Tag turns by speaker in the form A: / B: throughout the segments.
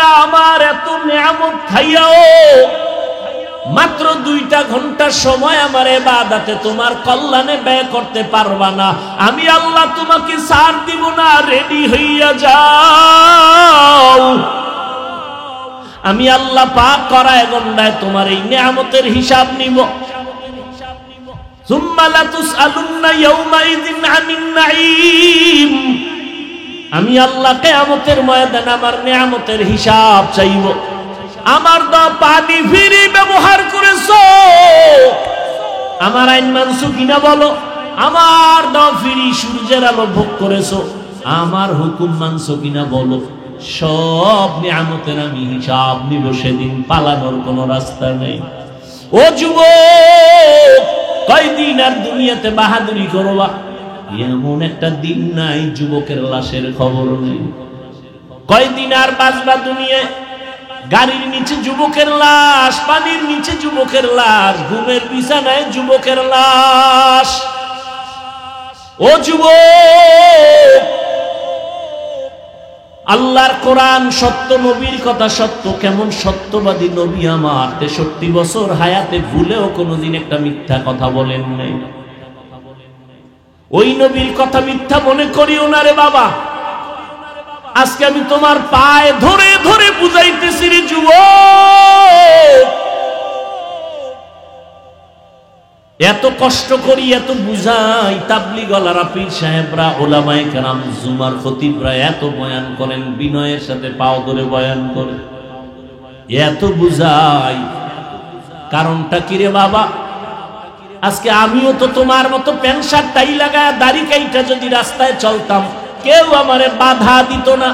A: উম্মতেরা আমার এত নিয়ামত খাইয়াও মাত্র 2টা ঘন্টা সময় আমার ইবাদতে তোমার কল্যাণে ব্যয় করতে পারবা না। আমি আল্লাহ তোমাকে ছাড় দিব না, রেডি হইয়া যাও। আমি আল্লাহ পাক করায় গন্ডায় তোমার এই নিয়ামতের হিসাব নিব। সুম্মা লাতুসআলুন্না ইয়াওমাইযিন আনিন নাঈম। আমি আল্লাহ কিয়ামতের ময়দানে আমার নিয়ামতের হিসাব চাইব। আমার দাও পানি ফ্রি ব্যবহার করেছো, আমার আইন মানছো কিনা বলো। আমার দাও ফ্রি সূর্যের আলো ভোগ করেছো, আমার হুকুম মানছো কিনা বলো। সব নিয়ামতের আমি হিসাব নিব সেদিন, পালানোর কোনো রাস্তা নেই। ও যুবক, কয়দিন আর দুনিয়াতে বাহাদুরি করবা? এমন একটা দিন নাই যুবকের লাশের খবর নেই। কয়দিন আর বাঁচবা দুনিয়ায়? গাড়ির নিচে যুবকের লাশ, পানির নিচে যুবকের লাশ, ঘুমের বিছানায় যুবকের লাশ। ও যুবক, আল্লাহর কোরআন সত্য, নবীর কথা সত্য। কেমন সত্যবাদী নবী আমার, 63 বছর হায়াতে ভুলেও কোনোদিন একটা মিথ্যা কথা বলেন নাই। ওই নবীর কথা মিথ্যা মনে করিও না রে বাবা। আজকে আমি তোমার পায়ে ধরে ধরে বুঝাইতেছি রে যুবক, এত কষ্ট করি, এত বুঝাই। তাবলীগওয়ালারা, পীর সাহেবরা, ওলামায়ে কেরাম, জুমার খতিবরা এত বয়ান করেন, বিনয়ের সাথে পাও ধরে বয়ান করে, এত বুঝাই। কারণটা কি রে বাবা? আজকে আমিও তো তোমার মতো প্যান্ট শার্ট টাই লাগায় দাড়ি কাইটা যদি রাস্তায় চলতাম, কেউ আমারে বাধা দিত না,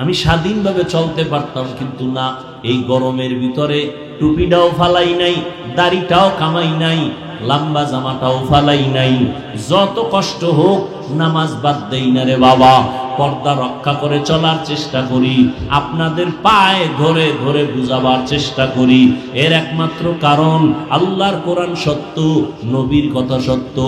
A: আমি স্বাধীনভাবে চলতে পারতাম। কিন্তু না, এই গরমের ভিতরে টুপিটাও ফালাই নাই, দাড়িটাও কামাই নাই, লম্বা জামাটাও ফালাই নাই। যত কষ্ট হোক নামাজ বাদ দেই না রে বাবা, পর্দা রক্ষা করে চলার চেষ্টা করি, আপনাদের পায়ে ধরে ধরে বুঝাবার চেষ্টা করি। এর একমাত্র কারণ আল্লাহর কোরআন সত্য, নবীর কথা সত্য।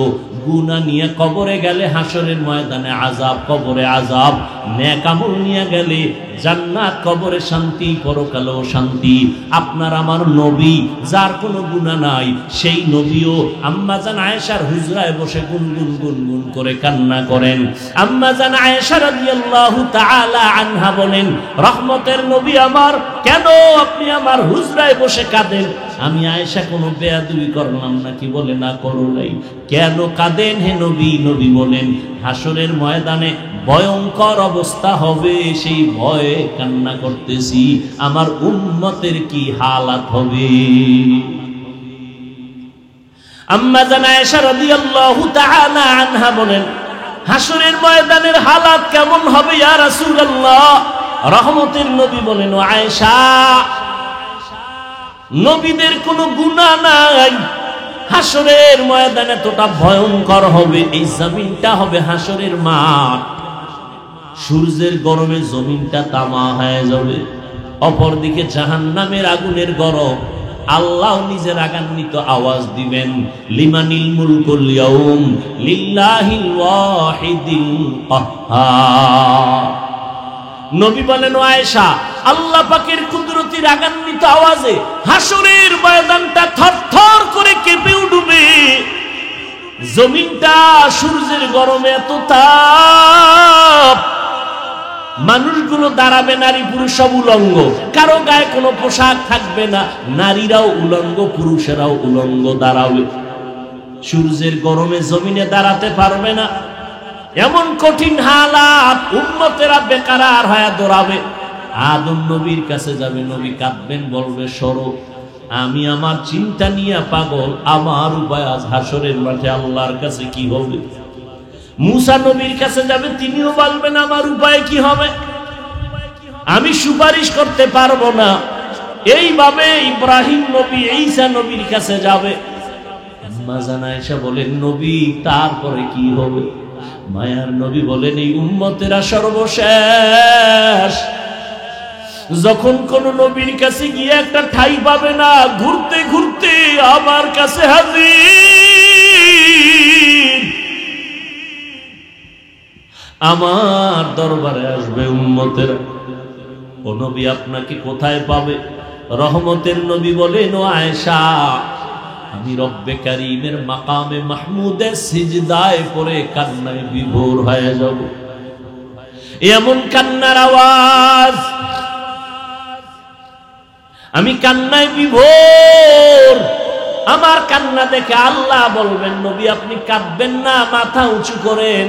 A: গুনাহ নিয়ে কবরে গেলে হাসরের ময়দানে আযাব, কবরে আযাব। নেক আমল নিয়ে গেলে জান্নাত, কবরে শান্তি, পরকালেও শান্তি। আপনার আমার নবী, যার কোনো গুনাহ নাই, সেই নবীও আম্মা জান আয়েশার হুজরায় বসে গুনগুন গুনগুন করে কান্না করেন। আম্মা জান আয়েশা রাদিয়াল্লাহু তাআলা আনহা বলেন, রহমতের নবী আমার, কেন আপনি আমার হুজরায় বসে কাঁদেন? আমি আয়েশা কোনো বেয়াদবি করলাম নাকি? বলে না, করো নাই। কেন কাঁদেন হে নবী? নবী বলেন, হাসরের ময়দানে ভয়ঙ্কর অবস্থা হবে, সেই ভয়ে কান্না করতেছি, আমার উম্মতের কি হালাত হবে। আম্মা জান আয়েশা রাদিয়াল্লাহু তাআলা আনহা বলেন, হাসরের ময়দানের হালাত কেমন হবে ইয়া রাসূলুল্লাহ? রহমতের নবী বলেন, ও আয়েশা, নবীদের কোনো গুনাহ নাই, হাসরের ময়দান এতটা ভয়ঙ্কর হবে, এই জমিনটা হবে হাসরের মাঠ, সূর্যের গরমে জমিনটা তামা হয়ে যাবে। অপরদিকে জাহান্নামের আগুনের গরম, আল্লাহ নিজের রাগান্বিত আওয়াজ দিবেন, লিমানিল মুলকুল ইয়াউম লিল্লাহিল ওয়াহিদিল কাহ্হার। নবী বলেন, ও আয়েশা, আল্লাহ পাকের কুদরতি রাগান্বিত আওয়াজে হাসরের ময়দানটা থরথর করে কেঁপে উঠবে, জমিনটা সূর্যের গরমে এত তাপ, মানুষগুলো দাঁড়াবে, নারী পুরুষ সব উলঙ্গ, কারো গায়ে কোনো পোশাক থাকবে না, নারীরাও উলঙ্গ, পুরুষেরাও উলঙ্গ দাঁড়াবে। সূর্যের গরমে জমিনে দাঁড়াতে পারবে না, এমন কঠিন হালাত, উম্মতেরা বেকারার হয়ে দৌড়াবে। আদম নবীর কাছে যাবে, নবী কাঁদবেন, বলবে, সরো, আমি আমার চিন্তা নিয়ে পাগল, আমার উপায় আজ হাসরের মাঠে আল্লাহর কাছে কি হবে। মুসা নবীর কাছে যাবে, তিনিও বলবেন, আমার উপায় কি হবে, আমি সুপারিশ করতে পারবো না। এইভাবে ইব্রাহিম নবী, ঈসা নবীর কাছে যাবে। আম্মা জান আয়েশা বলেন, নবী তারপরে কি হবে? মায়ার নবী বলেন, এই উম্মতেরা সর্বশেষ, যখন কোন নবীর কাছে গিয়ে একটা ঠাই পাবে না, ঘুরতে ঘুরতে আমার কাছে হাজির, আমার দরবারে আসবে উম্মতেরা। ও নবী আপনাকে কোথায় পাবে? রহমতের নবী বলেন, ও আয়েশা, আমি রব্বে কারীমের মাকামে মাহমুদে সিজদায় পড়ে কান্নায় বিভোর হয়ে যাব। এমন কান্নার আওয়াজ, আমি কান্নায় বিভোর। আমার কান্না দেখে আল্লাহ বলবেন, নবী আপনি কাঁদবেন না, মাথা উঁচু করেন।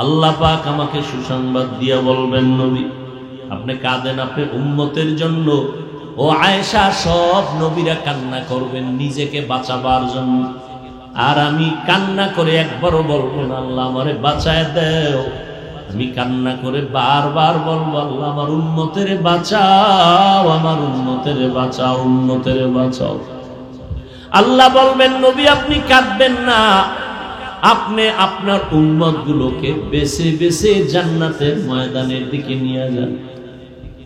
A: আল্লাহ পাক আমাকে সুসংবাদ দিয়া বলবেন, নবী আপনি কাঁদেন আপনার উম্মতের জন্য। ও আয়েশা, সব নবীরা কান্না করবেন নিজেকে বাঁচাবার জন্য, আর আমি কান্না করে একবারও বলবো না আল্লাহ আমারে বাঁচায় দেও। আমি কান্না করে বারবার বলবো, আল্লাহ আমার উম্মতের বাঁচাও, আমার উম্মতের বাঁচাও, উম্মতের বাঁচাও। আল্লাহ বলবেন, নবী আপনি কাঁদবেন না, আপনি আপনার উম্মত গুলোকে বেছে বেছে জান্নাতের ময়দানের দিকে নিয়ে যান।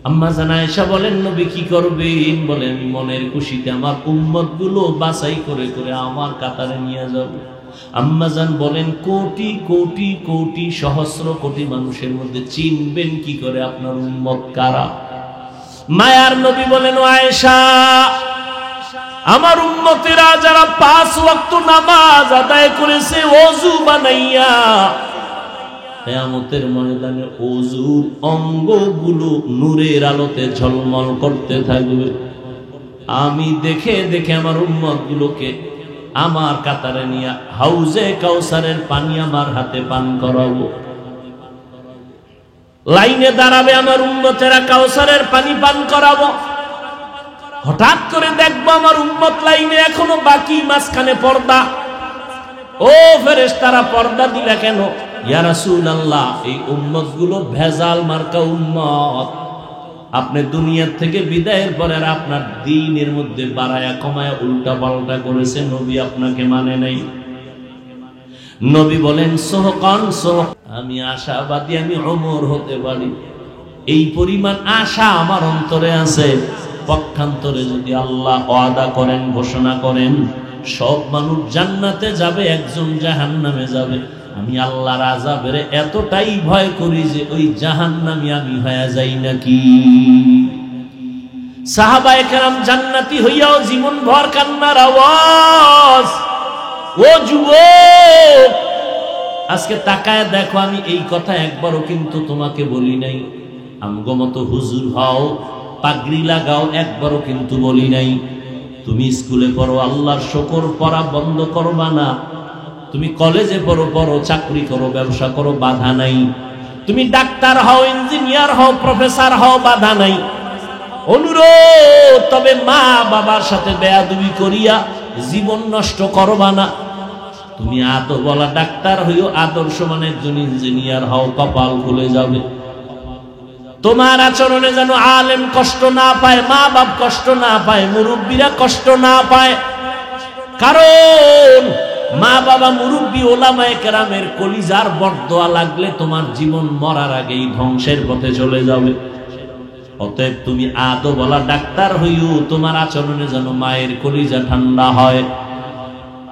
A: আম্মা জান আয়েশা বলেন, নবী কি করবেন? বলেন, আমি মনের খুশিতে আমার উম্মত গুলো বাছাই করে করে আমার কাতারে নিয়ে যাব। আম্মা জান বলেন, কোটি কোটি কোটি সহস্র কোটি মানুষের মধ্যে চিনবেন কি করে আপনার উম্মত কারা? মায়ার নবী বলেন, ও আয়েশা, আমার উম্মতেরা যারা 5 ওয়াক্ত নামাজ আদায় করেছে ওযু বানাইয়া, কিয়ামতের ময়দানে ওযুর অঙ্গগুলো নূরের আলোতে ঝলমল করতে থাকবে। আমি দেখে দেখে আমার উম্মতগুলোকে আমার কাতারে নিয়ে হাউজে কাউসারের পানি আমার হাতে পান করাবো। লাইনে দাঁড়াবে আমার উম্মতেরা, কাউসারের পানি পান করাবো। হঠাৎ করে দেখবো আমার উম্মত লাইনে এখনো বাকি, মাঝখানে পর্দা। ও ফেরেশতারা, পর্দা দিলা কেন? ইয়া রাসূলুল্লাহ, এই উম্মত গুলো ভেজাল মার্কা উম্মত। আপনি দুনিয়া থেকে বিদায়ের পরে আর আপনার দ্বীনের মধ্যে বাড়ায়া কমায়া উল্টা পাল্টা করেছে, নবী আপনাকে মানে নাই। নবী বলেন, সোহকান সোহ, আমি আশাবাদী আমি ওমর হতে পারি। এই পরিমাণ আশা আমার অন্তরে আছে। পক্ষান্তরে যদি আল্লাহ ওয়াদা করেন, ঘোষণা করেন সব মানুষ জান্নাতে যাবে, একজন জাহান্নামে যাবে, আমি আল্লাহর আযাবের এতটাই ভয় করি যে ওই জাহান্নামী আমি হয়ে যাই নাকি। সাহাবায়ে কেরাম জান্নাতি হইয়াও জীবন ভর কান্নার আওয়াজ। ও যুবক, আজকে তাকায় দেখো, আমি এই কথা একবারও কিন্তু তোমাকে বলি নাই। আমগো মতো হুজুর হও, পাগড়ি লাগাও, একবারও কিন্তু বলি নাই। তুমি স্কুলে পড়ো, আল্লাহর শুকর পড়া বন্ধ করবা না। তুমি কলেজে পড়ো, পড়ো, চাকরি করো, ব্যবসা করো, বাধা নাই। তুমি ডাক্তার হও, ইঞ্জিনিয়ার হও, প্রফেসর হও, বাধা নাই। অনুরোধ, তবে মা বাবার সাথে বেয়াদবি করিয়া জীবন নষ্ট করবা না। তুমি আদবওয়ালা ডাক্তার হইও, আদর্শমান একজন ইঞ্জিনিয়ার হও, কপাল খুলে যাবে। তোমার আচরণে যেন আলেম কষ্ট না পায়, মা বাপ কষ্ট না পায়, মুরব্বীরা কষ্ট না পায়। কারণ মা বাবা, মুরব্বী, ওলামায়ে কেরামের কলিজার বরদোয়া লাগলে তোমার জীবন মরার আগেই ধ্বংসের পথে চলে যাবে। অতএব তুমি আদবওয়ালা ডাক্তার হইও, তোমার আচরণে যেন মায়ের কলিজা ঠান্ডা হয়।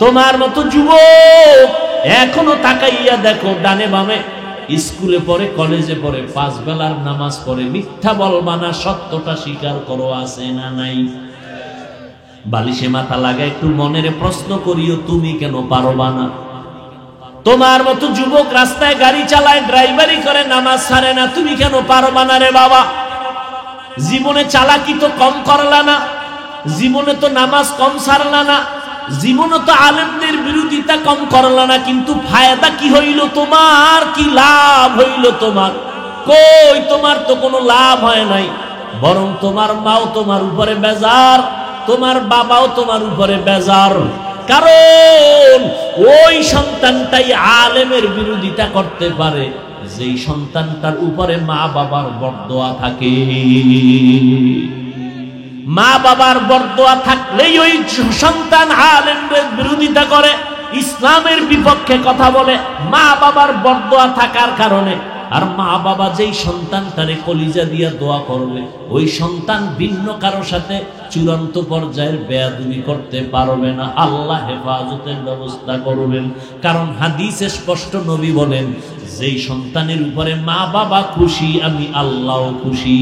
A: তোমার মতো যুবক এখনো তাকাইয়া দেখো, ডানে বামে স্কুলে পড়ে, কলেজে পড়ে, 5 বেলার নামাজ পড়ে, মিথ্যা বলবা না, সত্যটা স্বীকার করো, আছে না নাই? বালিশে মাথা লাগা একটু মনের প্রশ্ন করিও, তুমি কেন পারবা না? তোমার মতো যুবক রাস্তায় গাড়ি চালায়, ড্রাইভারি করে, নামাজ ছাড়ে না, তুমি কেন পারবা না রে বাবা? জীবনে চালাকি তো কম করলা না, জীবনে তো নামাজ কম ছাড়লা না, জীবনে তো আলেমদের বিরোধিতা কম করলা না, কিন্তু ফায়দা কি হইল তোমার? কি লাভ হইল তোমার? কই, তোমার তো কোনো লাভ হয় নাই, বরং তোমার মাও তোমার উপরে বেজার, তোমার বাবাও তোমার উপরে বেজার। কারণ ওই সন্তানটাই আলেমের বিরোধিতা করতে পারে যেই সন্তানটার উপরে মা বাবার বরদোয়া থাকে। মা বাবার বরদোয়া থাকলেই ওই সন্তান আলেমের বিরোধিতা করে, ইসলামের বিপক্ষে কথা বলে, মা বাবার বরদোয়া থাকার কারণে। আর মা বাবা যেই সন্তানটারে কলিজা দিয়া দোয়া করবে, ওই সন্তান ভিন্ন কারো সাথে চূড়ান্ত পর্যায়ের বেয়াদবি করতে পারবে না। আল্লাহ হেফাজতের ব্যবস্থা করবেন। কারণ হাদিসে স্পষ্ট নবী বলেন, যেই সন্তানের উপরে মা বাবা খুশি আমি আল্লাহও খুশি।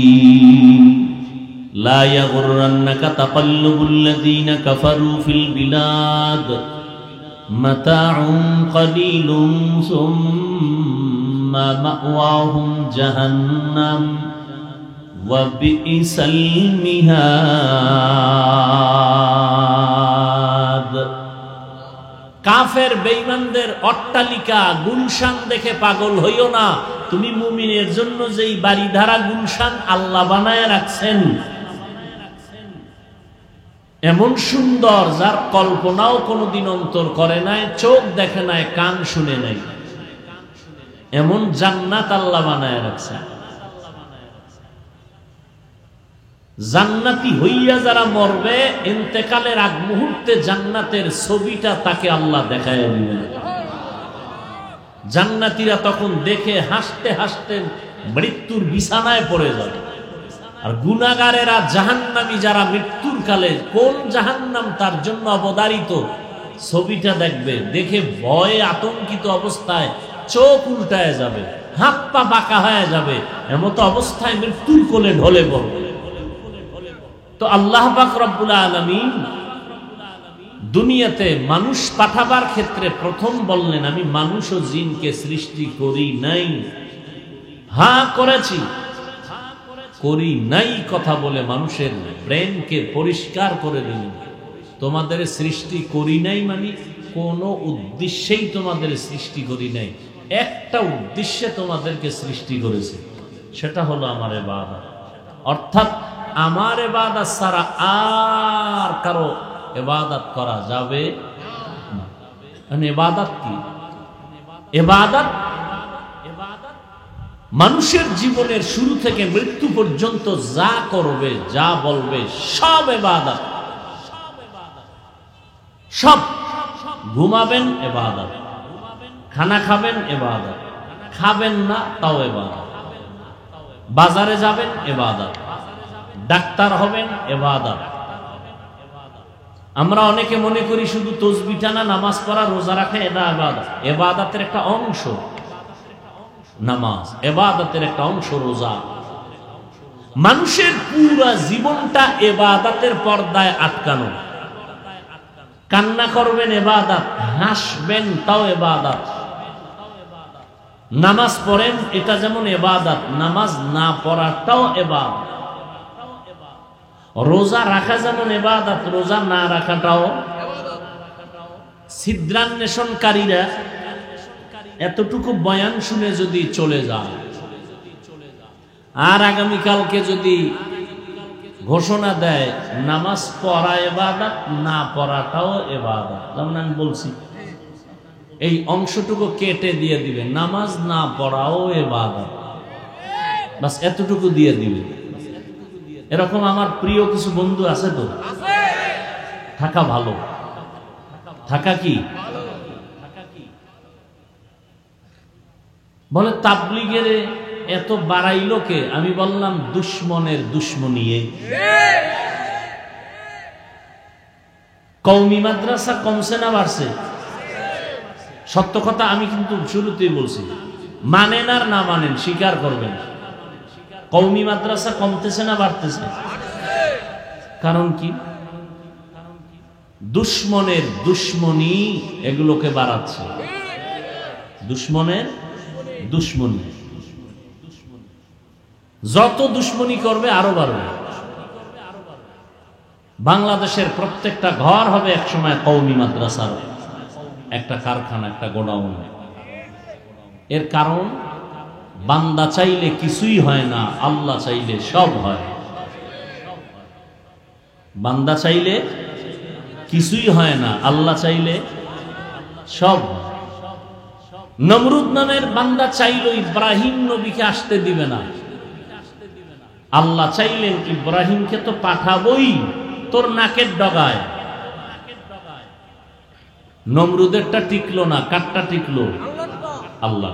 A: লা ইয়াগুররান্নাকা তাকাল্লুবুল লাযীনা কাফারু ফিল বিলাদ মাতাউন কলিলুন সুম্মা মাওয়াহুম জাহান্নাম ওয়া বিইসাল মিহাদ। কাফের বেঈমানদের অট্টালিকা গুলশান দেখে পাগল হইও না। তুমি মুমিনের জন্য যেই বাড়িধারা গুলশান আল্লাহ বানায় রাখছেন, এমন সুন্দর যার কল্পনাও কোনোদিন অন্তর করে নাই, চোখ দেখে নাই, কান শুনে নাই, এমন জান্নাত আল্লাহ বানায় রাখছেন। জান্নাতি হইয়া যারা মরবে, ইন্তেকালের আগ মুহূর্তে জান্নাতের ছবিটা তাকে আল্লাহ দেখায় দিবেন। জান্নাতীরা তখন দেখে হাসতে হাসতে মৃত্যুর বিছানায় পড়ে যাবে। আর গুনাহগারেরা জাহান্নামী যারা মৃত্যুর কালে কোন জাহান্নাম তার জন্য অবধারিত ছবিটা দেখবে, দেখে ভয়ে আতঙ্কিত অবস্থায় চোখ উল্টায় যাবে, হাত পা বাঁকা হয়ে যাবে, এমত অবস্থায় মৃত্যুর কোলে ঢলে পড়বে। তো আল্লাহ পাক রব্বুল আলামিন দুনিয়াতে মানুষ পাঠাবার ক্ষেত্রে প্রথম বললেন, আমি মানুষ ও জিনকে সৃষ্টি করি নাই। হ্যাঁ করেছি, করি নাই কথা বলে মানুষের ব্রেনকে পরিষ্কার করে দিলেন। তোমাদের সৃষ্টি করি নাই মানে কোনো উদ্দেশ্যেই তোমাদের সৃষ্টি করি নাই, একটা উদ্দেশ্যে তোমাদেরকে সৃষ্টি করেছে, সেটা হলো আমার ইবাদত। অর্থাৎ আমার ইবাদত ছাড়া আর কারো ইবাদত করা যাবে না। ইবাদত কি? ইবাদত মানুষের জীবনের শুরু থেকে মৃত্যু পর্যন্ত যা করবে, যা বলবে সব ইবাদত। সব ঘুমাবেন ইবাদত, খানা খাবেন ইবাদত, খাবেন না তাও ইবাদত, বাজারে যাবেন ইবাদত, ডাক্তার হবেন ইবাদত। আমরা অনেকে মনে করি শুধু তাসবিহ টানা, নামাজ পড়া, রোজা রাখা এটা ইবাদত। ইবাদতের একটা অংশ নামাজ, ইবাদতের একটা অংশ রোজা। মানুষের পুরো জীবনটা ইবাদতের পর্দায় আটকানো। কান্না করবেন ইবাদত, হাসবেন তাও ইবাদত, নামাজ পড়েন এটা যেমন ইবাদত, নামাজ না পড়াটাও ইবাদত, রোজা রাখা যেমন ইবাদত, রোজা না রাখাটাও। ছিদ্রান্বেষণকারীরা এতটুকু বয়ান শুনে যদি চলে যায়, আর আগামীকালকে যদি ঘোষণা দেয় নামাজ পড়া ইবাদত, না পড়াটাও ইবাদত, যেমন আমি বলছি এই অংশটুকু কেটে দিয়ে দিবে, নামাজ না পড়াও ইবাদত, বাস এতটুকু দিয়ে দিবে। এরকম আমার প্রিয় কিছু বন্ধু আছে তো, থাকা ভালো, থাকা কি বলে তাবলীগের এত বাড়াইলো কে? আমি বললাম দুশ্মনের দুশ্মনী। কওমি মাদ্রাসা কমছে না বাড়ছে? সত্য কথা আমি কিন্তু শুরুতেই বলছি, মানেন আর না মানেন স্বীকার করবেন, কওমি মাদ্রাসা কমতেছে না বাড়তেছে? কারণ কি? দুশ্মনের দুশ্মনী এগুলোকে বাড়াচ্ছে। দুশ্মনের দুশ্মনী, যত দুশ্মনী করবে আরো বাড়বে। বাংলাদেশের প্রত্যেকটা ঘর হবে একসময় কওমি মাদ্রাসার একটা কারখানা, একটা গোডাউন। এর কারণ বান্দা চাইলে কিছুই হয় না, আল্লাহ চাইলে সব হয়। বান্দা চাইলে কিছুই হয় না, আল্লাহ চাইলে সব হয়। নমরুদ নামের বান্দা চাইল ইব্রাহিম নবীকে আসতে দিবে না, আল্লাহ চাইলেন ইব্রাহিমকে তো পাঠাবই তোর নাকের ডগায়। নমরুদেরটা টিকলো না, কারটা টিকলো? আল্লাহ।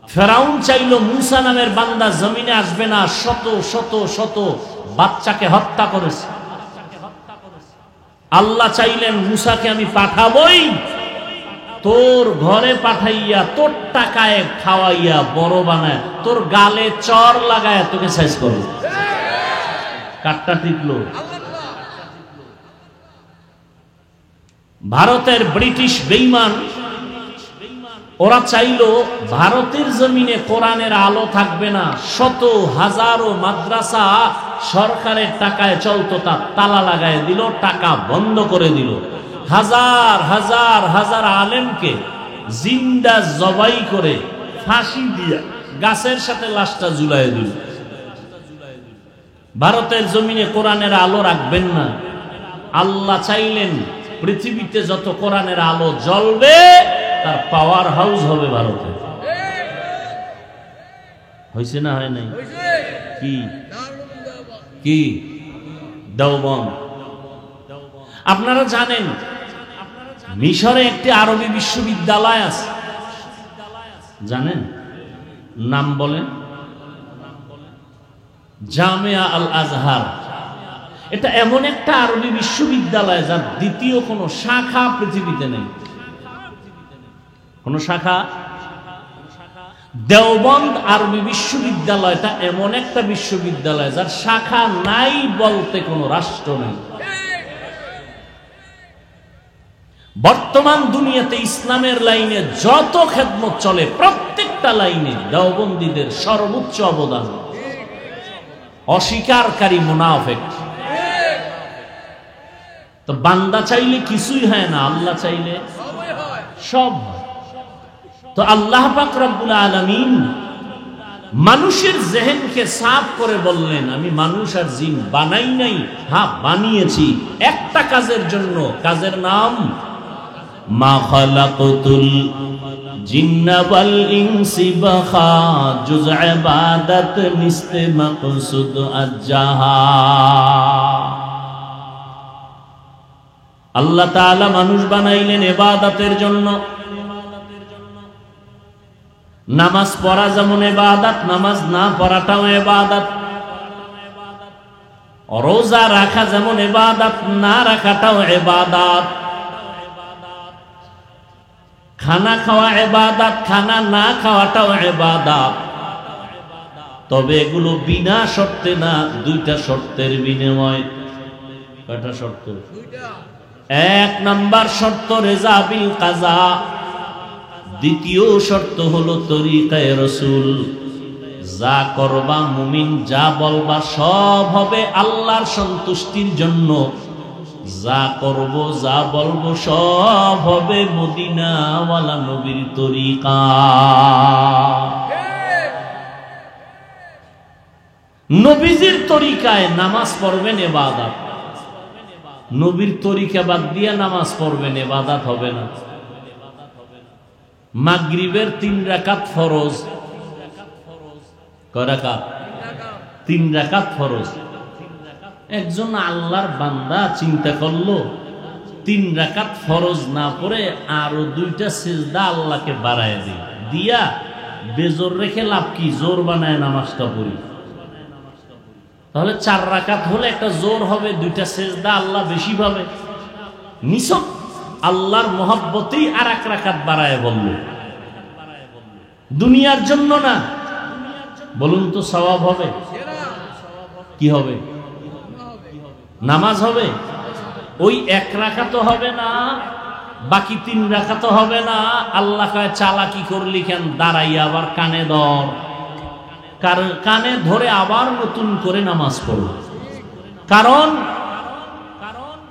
A: ফেরাউন চাইল মুসা নামের বান্দা জমিনে আসবে না, শত শত শত বাচ্চাকে হত্যা করেছে। আল্লাহ চাইলেন মুসাকে আমি পাঠাবই, তোর ঘরে পাঠাইয়া তোর টাকায় খাওয়াইয়া বড় বানায় তোর গালে চর লাগায় তোকে শেষ করবে। কাটটা টিপলো। ভারতের ব্রিটিশ বেঈমান ওরা চাইলো ভারতের জমিনে কোরআনের আলো থাকবে না, শত হাজারো মাদ্রাসা সরকারের টাকায় চলতো, তার তালা লাগায় দিল, টাকা বন্ধ করে দিল, হাজার হাজার হাজার আলেমকে জিন্দা জবাই করে ফাঁসি দিয়ে গাছের সাথে লাশটা ঝুলাই দিল। ভারতের জমিনে কোরআনের আলো রাখবেন না। আল্লাহ চাইলেন পৃথিবীতে যত কোরআনের আলো জ্বলবে তার পাওয়ার হাউস হবে ভারতে। হয়েছে না হয় নাই? কি কি দেওবন্দ। আপনারা জানেন মিশরে একটি আরবি বিশ্ববিদ্যালয় আছে, জানেন? নাম বলেন। জামিয়া আল আজহার। এটা এমন একটা আরবি বিশ্ববিদ্যালয় যার দ্বিতীয় কোনো শাখা পৃথিবীতে নেই। কোন শাখা? দেওবন্দ আরবি বিশ্ববিদ্যালয়টা এমন একটা বিশ্ববিদ্যালয় যার শাখা নাই বলতে কোনো রাষ্ট্র নেই। বর্তমান দুনিয়াতে ইসলামের লাইনে যত খেদমত চলে প্রত্যেকটা লাইনে দেওবন্দীদের সর্বোচ্চ অবদান। অস্বীকারী মুনাফিক। তো বান্দা চাইলে কিছুই হয় না, আল্লাহ চাইলে সব হয়। তো আল্লাহ পাক রব্বুল আলামিন মানুষের জেহেনকে সাফ করে বললেন, আমি মানুষ আর জিন বানাই নাই, হ্যাঁ বানিয়েছি একটা কাজের জন্য, কাজের নাম মা খালাকাতুল জিন্না ওয়াল ইনসি বাখা জুজ ইবাদত নিস্তে মাকসুদ আজ্জাহা। আল্লাহ তাআলা মানুষ বানাইলেন ইবাদতের জন্য। নামাজ পড়া যেমন ইবাদত, নামাজ না পড়াটাও ইবাদত। রোজা রাখা যেমন ইবাদত, না রাখাটাও ইবাদত। খানা খাওয়া ইবাদত, খানা না খাওয়াটাও ইবাদত। তবে এগুলো বিনা শর্তে না, দুইটা শর্তের বিনিময়। কয়টা শর্ত? এক নাম্বার শর্ত রেজা বিল কাজা, দ্বিতীয় শর্ত হলো তরিকায়ে রাসূল। যা করবা মুমিন, যা বলবা সব হবে আল্লাহর সন্তুষ্টির জন্য। যা করব যা বলবো সব হবে মদিনাওয়ালা নবীর তরিকা। নবীজির তরিকায় নামাজ পড়বেন ইবাদত, নবীর তরিকা বাদ দিয়ে নামাজ পড়বেন ইবাদত হবে না। মাগরিবের 3 রাকাত ফরজ। কয় রাকাত? 3 রাকাত ফরজ। একজন আল্লাহর বান্দা চিন্তা করলো 3 রাকাত ফরজ না পড়ে আরো 2টা সিজদা আল্লাহকে বাড়ায় দিয়া বেজোর রেখে লাভ কি? জোর বানায় নামাজটা পড়ি। তাহলে 4 রাকাত হলে একটা জোর হবে, 2টা সিজদা আল্লাহ বেশি পাবে। নিছক আল্লাহর মহব্বতেই আর 1 রাকাত বাড়ায় বলল, দুনিয়ার জন্য না। বলুন তো সওয়াব হবে? কি হবে? নামাজ হবে। ওই 1 রাকাত হবে না, বাকি 3 রাকাত হবে না। আল্লাহ কয় চালাকি করলি কেন? দাঁড়াইয়া আবার কানে ধর, কানে ধরে আবার নতুন করে নামাজ পড়ো। কারণ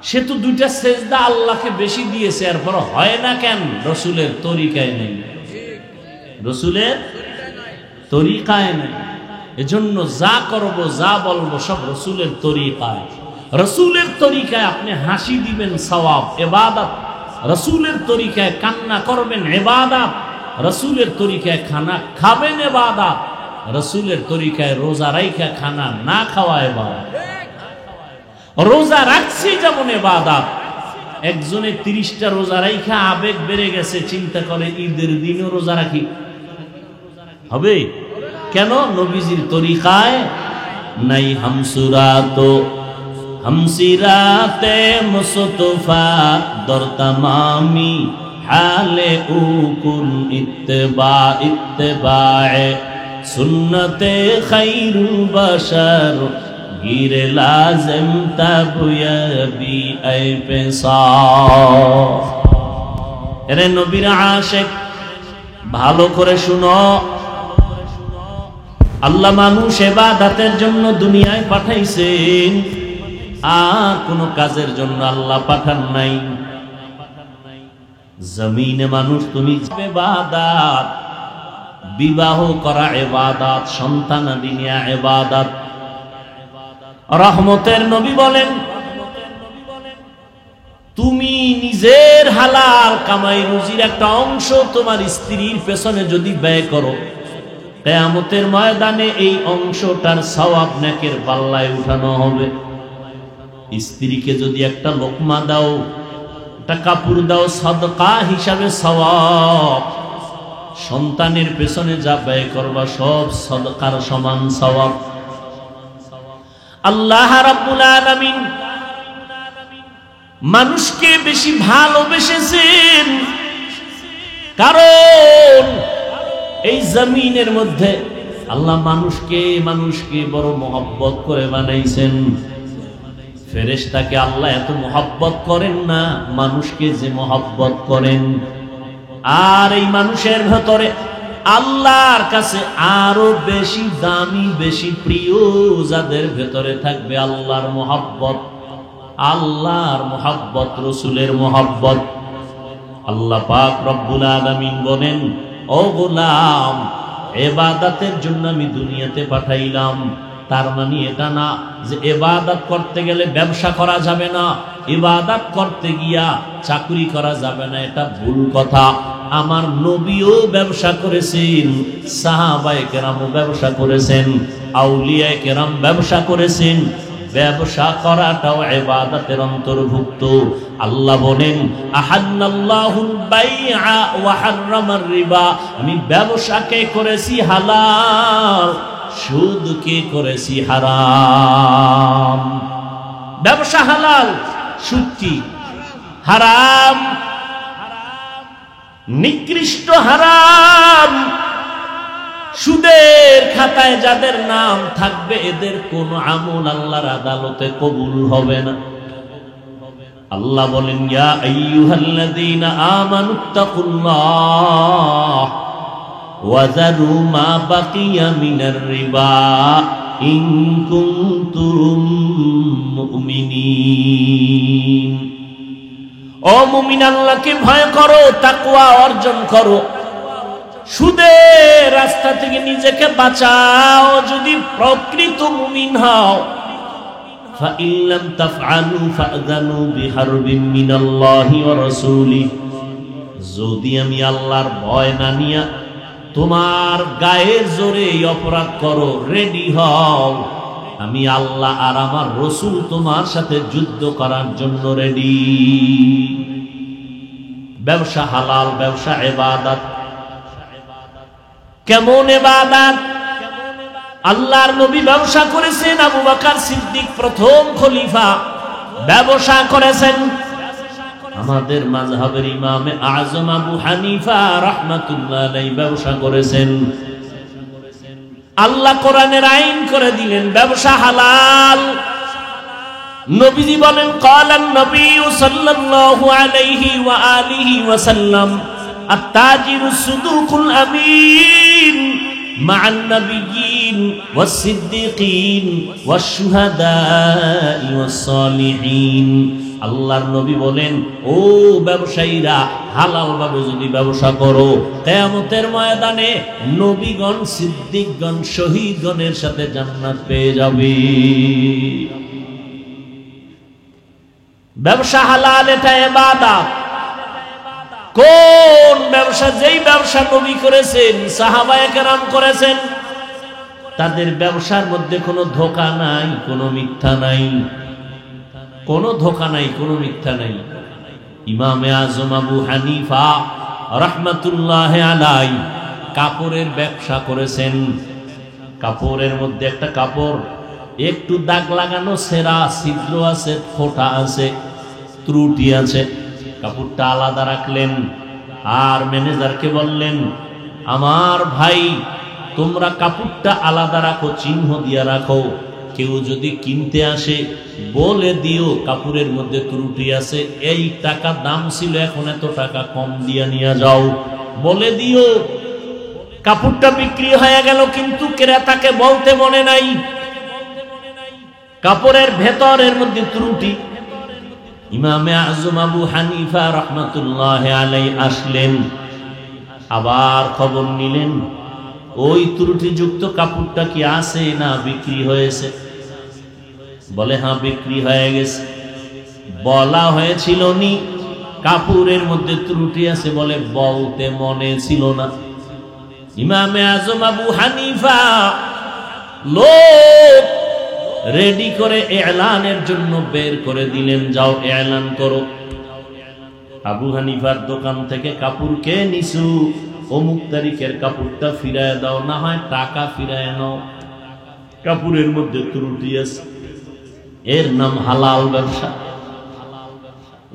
A: সে তো 2টা সেজদা আল্লাহকে বেশি দিয়েছে, এরপর হয় না কেন? রসুলের তরিকায় নেই, রসুলের তরিকায় নেই। এজন্য যা করব যা বলবো সব রসুলের তরিকায়। রসুলের তরিকায় আপনি হাসি দিবেন সওয়াব ইবাদত, রসুলের তরিকায় কান্না করবেন ইবাদত, রসুলের তরিকায় খানা খাবেন ইবাদত, রসুলের তরিকায় রোজা রাইখা খানা না খাওয়া ইবাদত। রোজা রাখছি যেমন ইবাদত। একজনে 30টা রোজা রাইখা আবেগ বেড়ে গেছে, চিন্তা করে ঈদের দিনও রোজা রাখি, হবে? কেন? নবীজির তরিকায় নাই। হামসুরাতো হামসিরাতে মুস্তফা দর তামামি हाले उकुन इत्तिबाए सुन्नते खैरुल बशर गिरे लाजिम तब यबी ऐ पेशा। এরে নবীর আশিক ভালো করে শুনো, আল্লাহ মানুষ ইবাদতের জন্য দুনিয়ায় পাঠাইছেন, আর কোন কাজের জন্য আল্লাহ পাঠান নাই। জমিনে মানুষ তুমি ইবাদত, বিবাহ করা ইবাদত, সন্তানাদি নেয়া ইবাদত। রহমতের নবী বলেন, তুমি নিজের হালাল কামাই রুজির একটা অংশ তোমার স্ত্রীর পেছনে যদি ব্যয় করো, কিয়ামতের ময়দানে এই অংশটার সওয়াব নেকের পাল্লায় উঠানো হবে। স্ত্রীকে যদি একটা লোকমা দাও, একটা কাপড় দাও, সাদকা হিসাবে সওয়াব। সন্তানের পেছনে যা ব্যয় করবা সব সাদকার সমান সওয়াব। আল্লাহ রাব্বুল আলামিন মানুষকে বেশি ভালোবেসেছেন, কারণ এই জমিনের মধ্যে আল্লাহ মানুষকে বড় মহব্বত করে বানাইছেন। ফেরেশতাকে আল্লাহ এত মহব্বত করেন না, মানুষকে যে মহব্বত করেন। আর এই মানুষের ভেতরে আল্লাহর কাছে আরো বেশি দামি, বেশি প্রিয় যাদের ভেতরে থাকবে আল্লাহর মহব্বত, আল্লাহর মহব্বত, রসুলের মহব্বত। আল্লাহ পাক রব্বুল আলামিন বলেন, ও গোলাম, ইবাদতের জন্য আমি দুনিয়াতে পাঠাইলাম। তার মানে এটা না যে ইবাদত করতে গেলে ব্যবসা করা যাবে না, ইবাদত করতে গিয়া চাকরি করা যাবে না, এটা ভুল কথা। আমার নবীও ব্যবসা করেছেন, সাহাবায়ে কেরামও ব্যবসা করেছেন, আউলিয়ায়ে কেরাম ব্যবসা করেছেন। ব্যবসা করাটাও ইবাদতের অন্তর্ভুক্ত। আল্লাহ বলেন, আহাল্লাল্লাহুল বাইআ ওয়া হাররামার রিবা, আমি ব্যবসাকে করেছি হালাল, সুদকে করেছি হারাম। ব্যবসা হালাল, সুদ কি হারাম, নিকৃষ্ট হারাম। সুদের খাতায় যাদের নাম থাকবে এদের কোন আমল আল্লাহর আদালতে কবুল হবে না। আল্লাহ বলেন, ইয়া আইয়ুহাল্লাযীনা আমানুত্তাকুল্লাহ ওয়া যারু মা বাকিয়া মিনার রিবা ইন কুনতুম মুমিনিন। ও মুমিন, আল্লাহকে ভয় করো, তাকওয়া অর্জন করো, সুদের রাস্তা থেকে নিজেকে বাঁচাও যদি প্রকৃত মুমিন হও। ফাইন লাম তাফআলু ফাযানু বিহারবিন মিনাল্লাহি ওয়া রাসূলিহি, যদি আমি আল্লাহর ভয় না নিয়া তোমার গায়ের জোরে অপরাধ করো, রেডি হও, আমি আল্লাহ আর আমার রাসূল তোমার সাথে যুদ্ধ করার জন্য রেডি। ব্যবসা হালাল, ব্যবসা ইবাদত। কেমন ইবাদত? আল্লাহর নবী ব্যবসা করেছেন, আবু বকর সিদ্দিক প্রথম খলিফা ব্যবসা করেছেন। আমাদের মাযহাবের ইমামে আযম আবু হানিফা রাহমাতুল্লাহ আলাইহি ব্যবসা করেছেন। আল্লাহ কোরআনের আইন করে দিলেন ব্যবসা হালাল। নবীজি বলেন, ক্বালান নবী সাল্লাল্লাহু আলাইহি ওয়া আলিহি ওয়াসাল্লাম, আত-তাজিরু সুদুকুল আমিন মা'আন নাবিয়্যিন ওয়াস-সিদ্দীকিন ওয়াশ-শুহাদা'i ওয়াস-সালিহিন। আল্লাহর নবী বলেন, ও ব্যবসায়ীরা, হালাল ভাবে যদি ব্যবসা করো, কিয়ামতের ময়দানে নবীগণ, সিদ্দিকগণ, শহীদগণের সাথে জান্নাত পেয়ে যাবে। ব্যবসা হালাল, এটা ইবাদত। কোন ব্যবসা? যেই ব্যবসা নবী করেছেন, সাহাবায়ে কেরাম করেছেন, তাদের ব্যবসার মধ্যে কোনো ধোঁকা নাই, কোনো মিথ্যা নাই, কোনো ধোঁকা নাই, কোনো মিথ্যা নাই। ইমামে আযম আবু হানিফা রাহমাতুল্লাহি আলাইহি কাপড়ের ব্যবসা করেছেন। কাপড়ের মধ্যে একটা কাপড় একটু দাগ লাগানো, ছেঁড়া, ছিদ্র আছে, ফোঁটা আছে, ত্রুটি আছে, কাপড়টা আলাদা রাখলেন। আর ম্যানেজারকে বললেন, আমার ভাই তোমরা কাপড়টা আলাদা রাখো, চিহ্ন দিয়া রাখো, কেউ যদি কিনতে আসে বলে দিও কাপড়ের মধ্যে ত্রুটি আছে, এই টাকা দাম ছিল এখন এত টাকা কম দিয়া নিয়ে যাও, বলে দিও। কাপড়টা বিক্রি হয়ে গেল, কিন্তু ক্রেতাকে বলতে মনে নাই কাপড়ের ভেতরের মধ্যে ত্রুটি। ইমামে আজম আবু হানিফা রাহমাতুল্লাহ আলাইহি আসলেন, আবার খবর নিলেন ওই ত্রুটিযুক্ত কাপড়টা কি আছে না বিক্রি হয়েছে? বলে হ্যাঁ বিক্রি হয়ে গেছে। বলা হয়েছিল নি কাপড়ের মধ্যে ত্রুটি আছে? বলে বলতে মনে ছিল না। ইমামে আজম আবু হানিফা লোক রেডি করে এলানের জন্য বের করে দিলেন, যাও এলান করো, আবু হানিফার দোকান থেকে কাপড় কে নিছু, অমুক তারিখের কাপড়টা ফিরায় দাও, না হয় টাকা ফিরায় নাও, কাপড়ের মধ্যে ত্রুটি আছে। এর নাম হালাল ব্যবসা।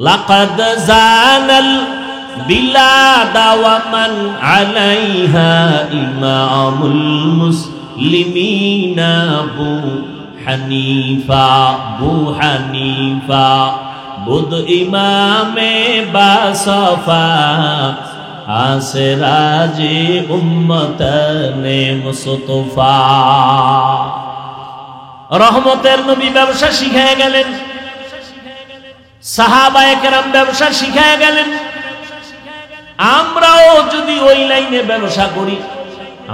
A: লাকাদ জানাল বিলাদা ওয়া মান আলাইহা ইমামুল মুসলিমিনা আবু হানিফা বুধ ইমামে বাসফা আসরাজে উম্মতনে মুস্তফা। রহমতের নবী ব্যবসা শিখায় গেলেন, সাহাবায়ে কেরাম ব্যবসা শিখায় গেলেন। আমরাও যদি ওই লাইনে ব্যবসা করি,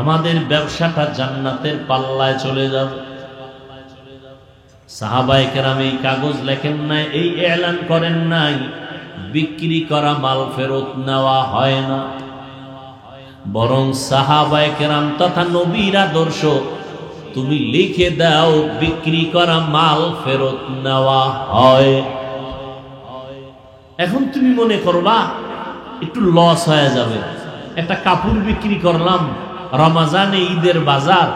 A: আমাদের ব্যবসাটা জান্নাতের পাল্লায় চলে যাবে। সাহাবায়ে কেরাম এই কাগজ লেখেন নাই, এই এলান করেন নাই, বিক্রি করা মাল ফেরত নেওয়া হয় না, বরং সাহাবায়ে কেরাম তথা নবীর আদর্শ তুমি লিখে দাও বিক্রি করা মাল ফেরত নেওয়া হয়। এখন তুমি মনে করবা একটু লস হয়ে যাবে, একটা কাপড় বিক্রি করলাম রমজানে ঈদের বাজার,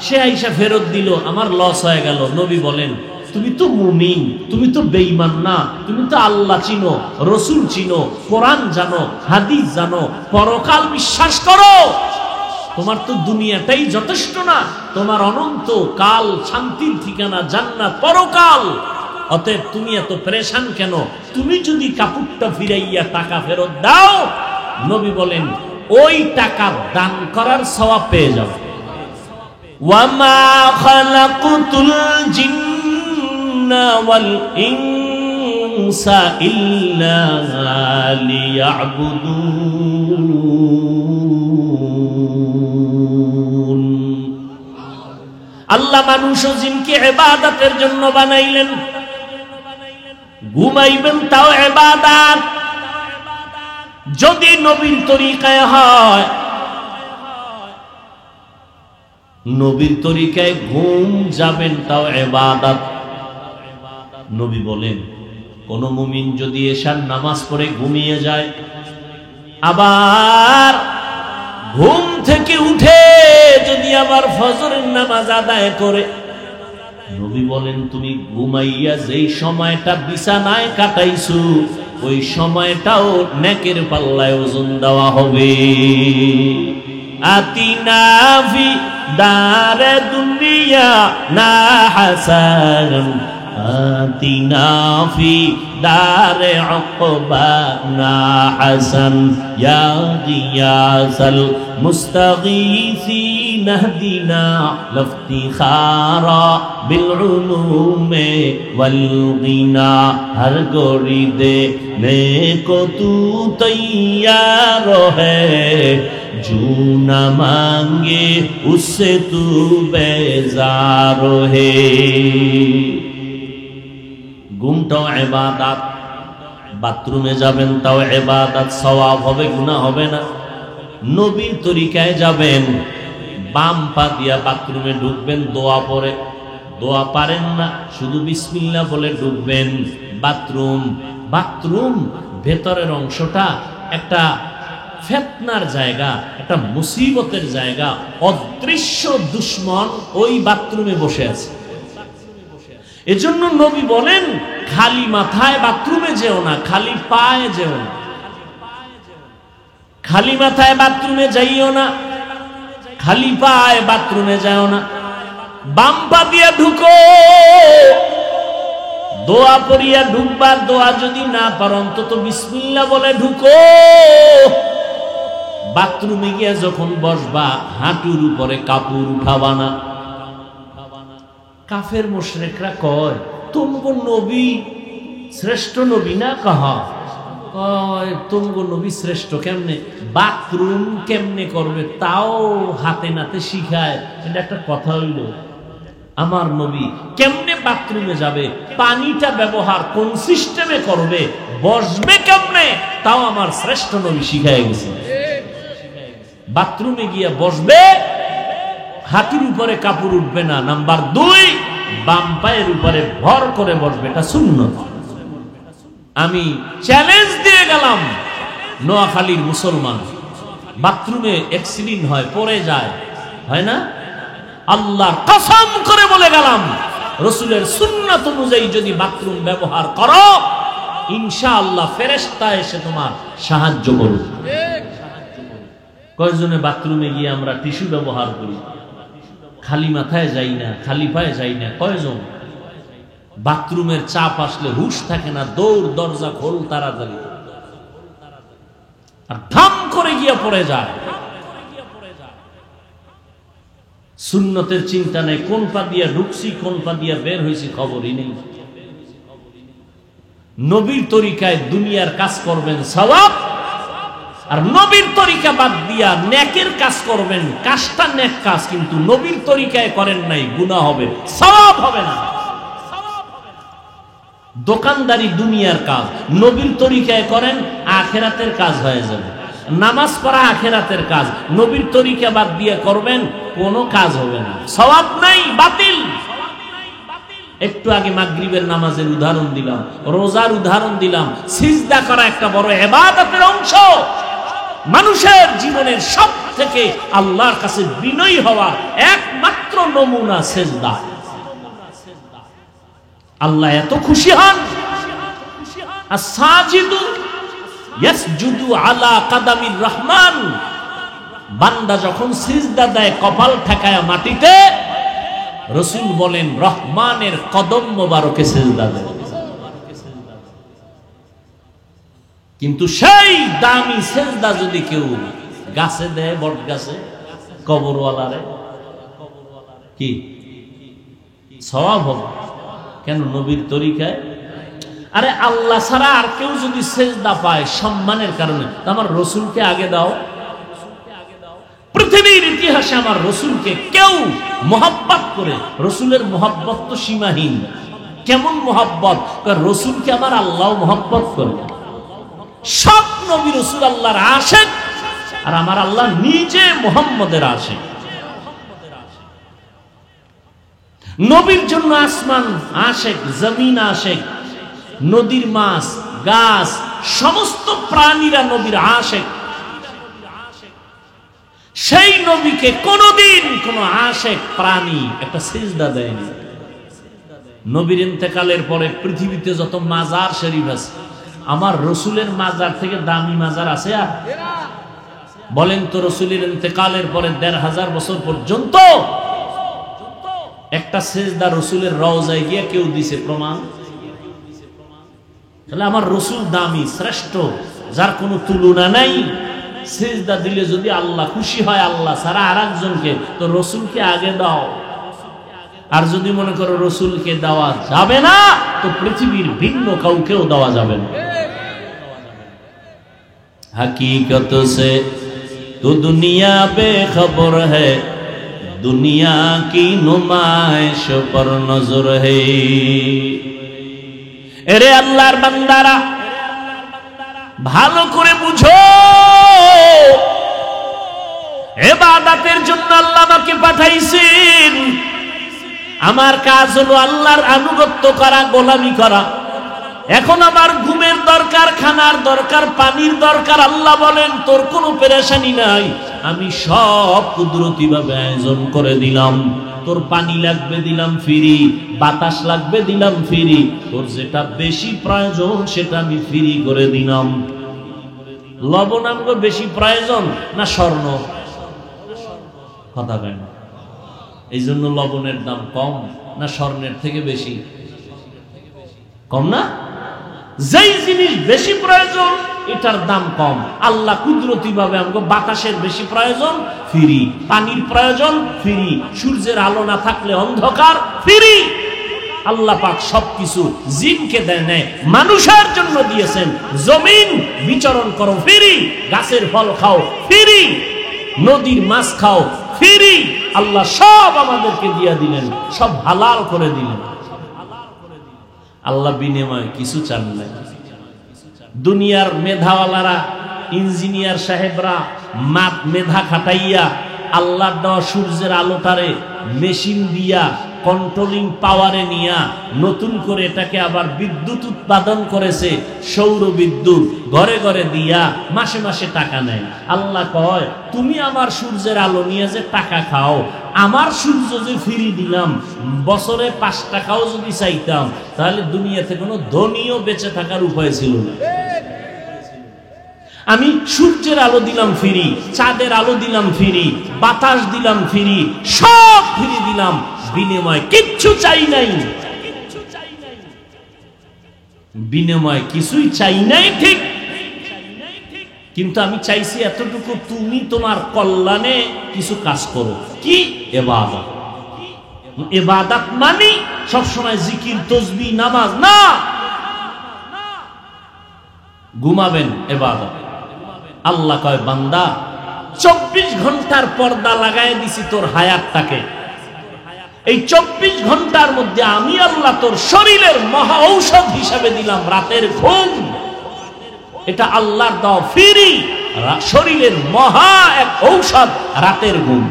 A: সে আইসা ফেরত দিল, আমার লস হয়ে গেল। নবী বলেন তুমি তো মুমিন, তুমি তো বেঈমান না, তুমি তো আল্লাহ চিনো, রসুল চিনো, কোরআন জানো, হাদিস জানো, পরকাল বিশ্বাস করো, তোমার তো দুনিয়াটাই যথেষ্ট না, তোমার অনন্ত কাল শান্তির ঠিকানা জান্নাত পরকাল, অতএব তুমি এত পেরেশান কেন? তুমি যদি কাপড়টা ফিরাইয়া টাকা ফেরত দাও, নবী বলেন ওই টাকা দান করার সওয়াব পেয়ে যাবে। ওয়ামা খালাকুতুল জিন্না ওয়াল ইনসা ইল্লা লিয়াবুদুন। আল্লাহ মানুষ ও জিনকে ইবাদতের জন্য বানাইলেন। ঘুমাইবেন তাও ইবাদত, যদি নবীর তরিকায় হয়, নবীর তরিকায় ঘুম যাবেন তাও ইবাদত। নবী বলেন কোন মুমিন যদি এশার নামাজ পড়ে ঘুমিয়ে যায়, আবার ঘুম থেকে উঠে যদি আবার ফজরের নামাজ আদায় করে, নবী বলেন তুমি ঘুমাইয়া যেই সময়টা বিছানায় কাটাইছো ওই সময়টাও নেকের পাল্লায় ওজন দেওয়া হবে। আতিনা ফি দারে দুনিয়া না হাসান, আতিনা ফি দারে উকবা না হাসান, ইয়া গিয়াসাল মুস্তাগীসিন ইহদিনা লফতিখারা বিল উলুমে ওয়াল গিনা। হর গোরি দে নেকো তু তৈয়ার হ্যায়, जो न मांगे उससे तू बेजार है। ঘুমটাও ইবাদত, বাথরুমে যাবেন তাও ইবাদত, সওয়াব হবে, গুনাহ হবে না। নবীর তরিকায় যাবেন, বাম পা দিয়া বাথরুমে ঢুকবেন, দোয়া পড়ে, দোয়া পারেন না শুধু বিসমিল্লাহ বলে ঢুকবেন। বাথরুম ভেতরের অংশটা একটা ফিতনার জায়গা, একটা মুসিবতের জায়গা। অদৃশ্য দুশ্মন ওই বাথরুমে বসে আছে। এজন্য নবী বলেন খালি মাথায় বাথরুমে যেও না, খালি পায়ে যেও না। খালি মাথায় বাথরুমে যাইও না, খালি পায়ে বাথরুমে যাও না, বাম পা দিয়ে ঢুকো। দোয়া পড়িয়া ঢুকবার, দোয়া যদি না পারো অন্তত বিসমিল্লাহ বলে ঢুকো। বাথরুমে গিয়া যখন বসবা হাঁটুর উপরে কাপড় উঠাবা না। কাফের মুশরিকরা কয় তুমগো নবী শ্রেষ্ঠ নবী না? কাহা কয় তুমগো নবী শ্রেষ্ঠ কেমনে? বাথরুম কেমনে করবে তাও হাতে নাতে শিখায়। এটা একটা কথা হইল? আমার নবী কেমনে বাথরুমে যাবে, পানিটা ব্যবহার কোন সিস্টেমে করবে, বসবে কেমনে, তাও আমার শ্রেষ্ঠ নবী শিখায় গেছে। বাথরুমে গিয়া বসবে, হাঁটুর উপরে কাপড় উঠবে না। নাম্বার 2, বাম পায়ের উপরে ভর করে বসবে, এটা সুন্নাত। আমি চ্যালেঞ্জ দিয়ে গেলাম, নোয়াখালীর মুসলমান বাথরুমে অ্যাক্সিডেন্ট হয়, পড়ে যায়, হয় না? আল্লাহর কসম করে বলে গেলাম, রাসূলের সুন্নাত অনুযায়ী যদি বাথরুম ব্যবহার করো, ইনশাআল্লাহ ফেরেশতা এসে তোমার সাহায্য করবে। কয়জনে বাথরুমে গিয়ে আমরা টিস্যু ব্যবহার করি, খালি মাথায় যাই না, খালি পায়ে যাই না? কয়জন? বাথরুমের চাপ আসলে হুঁশ থাকে না, দৌড়, দরজা খোল তাড়াতাড়ি, আর ধাম করে গিয়ে পড়ে যায়। সুন্নতের চিন্তা নেই, কোন পা দিয়া ঢুকছি কোন পা দিয়া বের হয়েছি খবরই নেই। নবীর তরিকায় দুনিয়ার কাজ করবেন সওয়াব, আর নবীর তরিকা বাদ দিয়া নেকের কাজ করবেন, কাজটা নেক কাজ, কিন্তু নবীর তরিকায় করেন নাই, গুনাহ হবে, সওয়াব হবে না। দোকানদারি দুনিয়ার কাজ, নবীর তরিকায় করেন আখিরাতের কাজ হয়ে যাবে। নামাজ পড়া আখিরাতের কাজ, নবীর তরিকা বাদ দিয়ে করবেন কোনো কাজ হবে না, সওয়াব নাই, বাতিল। একটু আগে মাগরিবের নামাজের উদাহরণ দিলাম, রোজার উদাহরণ দিলাম। সিজদা করা একটা বড় ইবাদতের অংশ। মানুষের জীবনের সব থেকে আল্লাহর কাছে বিনয়ী হওয়া একমাত্র নমুনা সিজদা। আল্লাহ এত খুশি হন, আস-সাজিদু ইয়াসজুদু আলা কাদামির রহমান। বান্দা যখন সিজদা দেয় কপাল ঠেকায় মাটিতে, রাসূল বলেন রহমানের কদম মোবারকে সিজদা দেয়। কিন্তু সেই দামি সিজদা যদি কেউ গাছে দেয়, বট গাছে, কবরওয়ালারে, কি সওয়াব হবে? কেন? নবীর তরিকায়। আরে আল্লাহ ছাড়া আর কেউ যদি সিজদা পায় সম্মানের কারণে, আমার রাসূলকে আগে দাও। পৃথিবীর ইতিহাসে আমার রাসূলকে কেউ মোহাব্বত করে, রাসূলের মোহাব্বত তো সীমাহীন। কেমন মোহাব্বত? রাসূলকে আমার আল্লাহ মোহাব্বত করে। সব নবী রাসূল আল্লাহর আশিক, আর আমার আল্লাহ নিজে মুহাম্মদের আশিক। নবীর জন্য আসমান আশিক, জমিন আশিক, নদীর মাছ, গাছ, সমস্ত প্রাণীরা নবীর আশিক। সেই নবীকে কোনদিন কোন আশিক প্রাণী একটা সিজদা দেয়নি। নবীর ইন্তেকালের পরে পৃথিবীতে যত মাজার শরীফ আছে, আমার রাসূলের মাজার থেকে দামি মাজার আছে? আর বলেন তো, রাসূলের ইন্তেকালের পরে ১৫০০ বছর পর্যন্ত একটা সিজদা রাসূলের রওজায় গিয়ে কেউ দিছে প্রমাণ? তাহলে আমার রাসূল দামি, শ্রেষ্ঠ, যার কোনো তুলনা নাই। সিজদা দিলে যদি আল্লাহ খুশি হয় আল্লাহ ছাড়া আরেকজনকে, তো রাসূলকে আগে দাও। আর যদি মনে করো রাসূলকে দেওয়া যাবে না, তো পৃথিবীর ভিন্ন কাউকেও দেওয়া যাবে না। हकीकत से तो दुनिया बेखबर है, दुनिया की नुमाइश पर नजर है। এরে আল্লাহর বান্দারা, ভালো করে বুঝো, ইবাদতের জন্য আল্লাহ আমাকে পাঠাইছেন। আমার কাজ হলো আল্লাহর আনুগত্য করা, গোলামি করা। এখন আমার ঘুমের দরকার, খানার দরকার, পানির দরকার। আল্লাহ বলেন তোর কোনো পেরেশানি নাই, আমি সব কুদরতি ভাবে আয়োজন করে দিলাম। তোর পানি লাগবে দিলাম ফ্রি, বাতাস লাগবে দিলাম ফ্রি, তোর যেটা বেশি প্রয়োজন সেটা আমি ফ্রি করে দিলাম। লবণ আমগো বেশি প্রয়োজন না স্বর্ণ? কথা কেন? এই জন্য লবণের দাম কম না স্বর্ণের থেকে বেশি? কম না? যেই জিনিস বেশি প্রয়োজন এটার দাম কম। আল্লাহ কুদরতি ভাবে আমাকে বাতাসের বেশি প্রয়োজন, ফ্রি। পানির প্রয়োজন, ফ্রি। সূর্যের আলো না থাকলে অন্ধকার, ফ্রি। আল্লাহ পাক সবকিছু জিনকে দেয় নাই, মানুষের জন্য দিয়েছেন। জমিন বিচরণ করো, ফ্রি। গাছের ফল খাও, ফ্রি। নদীর মাছ খাও, ফ্রি। আল্লাহ সব আমাদেরকে দিয়ে দিলেন, সব হালাল করে দিলেন। আল্লাহ বিনিময়ে কিছু চান না। দুনিয়ার মেধাওয়ালারা, ইঞ্জিনিয়ার সাহেবরা মেধা খাটাইয়া আল্লাহর দেওয়া সূর্যের আলোটারে মেশিন দিয়া কন্ট্রোলিং পাওয়ারে নিয়া নতুন করে এটাকে আবার বিদ্যুৎ উৎপাদন করেছে, সৌর বিদ্যুৎ ঘরে ঘরে দিয়া মাসে মাসে টাকা নেয়। আল্লাহ কয়, তুমি আমার সূর্যের আলো নিয়ে যে টাকা খাও, আমার সূর্য যে ফ্রি দিলাম, বছরে 5 টাকাও যদি চাইতাম তাহলে দুনিয়াতে কোনো ধনীও বেঁচে থাকার উপায় ছিল না। আমি সূর্যের আলো দিলাম ফ্রি, চাঁদের আলো দিলাম ফ্রি, বাতাস দিলাম ফ্রি, সব ফ্রি দিলাম, বিনিময় কিচ্ছু চাই নাই। বিনিময় কিছুই চাই নাই, ঠিক। কিন্তু আমি চাইছি এতটুকু, তুমি তোমার কল্যাণে কিছু কাজ করো। কি? ইবাদত। ইবাদত মানে সবসময় জিকির, তাসবিহ, নামাজ না। ঘুমাবেন, ইবাদত। আল্লাহ কয়, বান্দা 24 ঘন্টার পর্দা লাগায় দিছি তোর হায়াতটাকে। এই 24 ঘন্টার মধ্যে আমি আল্লাহ তোর শরীরের মহা ঔষধ হিসাবে দিলাম রাতের ঘুম। এটা আল্লাহর দেওয়া ফ্রি শরীরের মহা এক ঔষধ, রাতের ঘুম।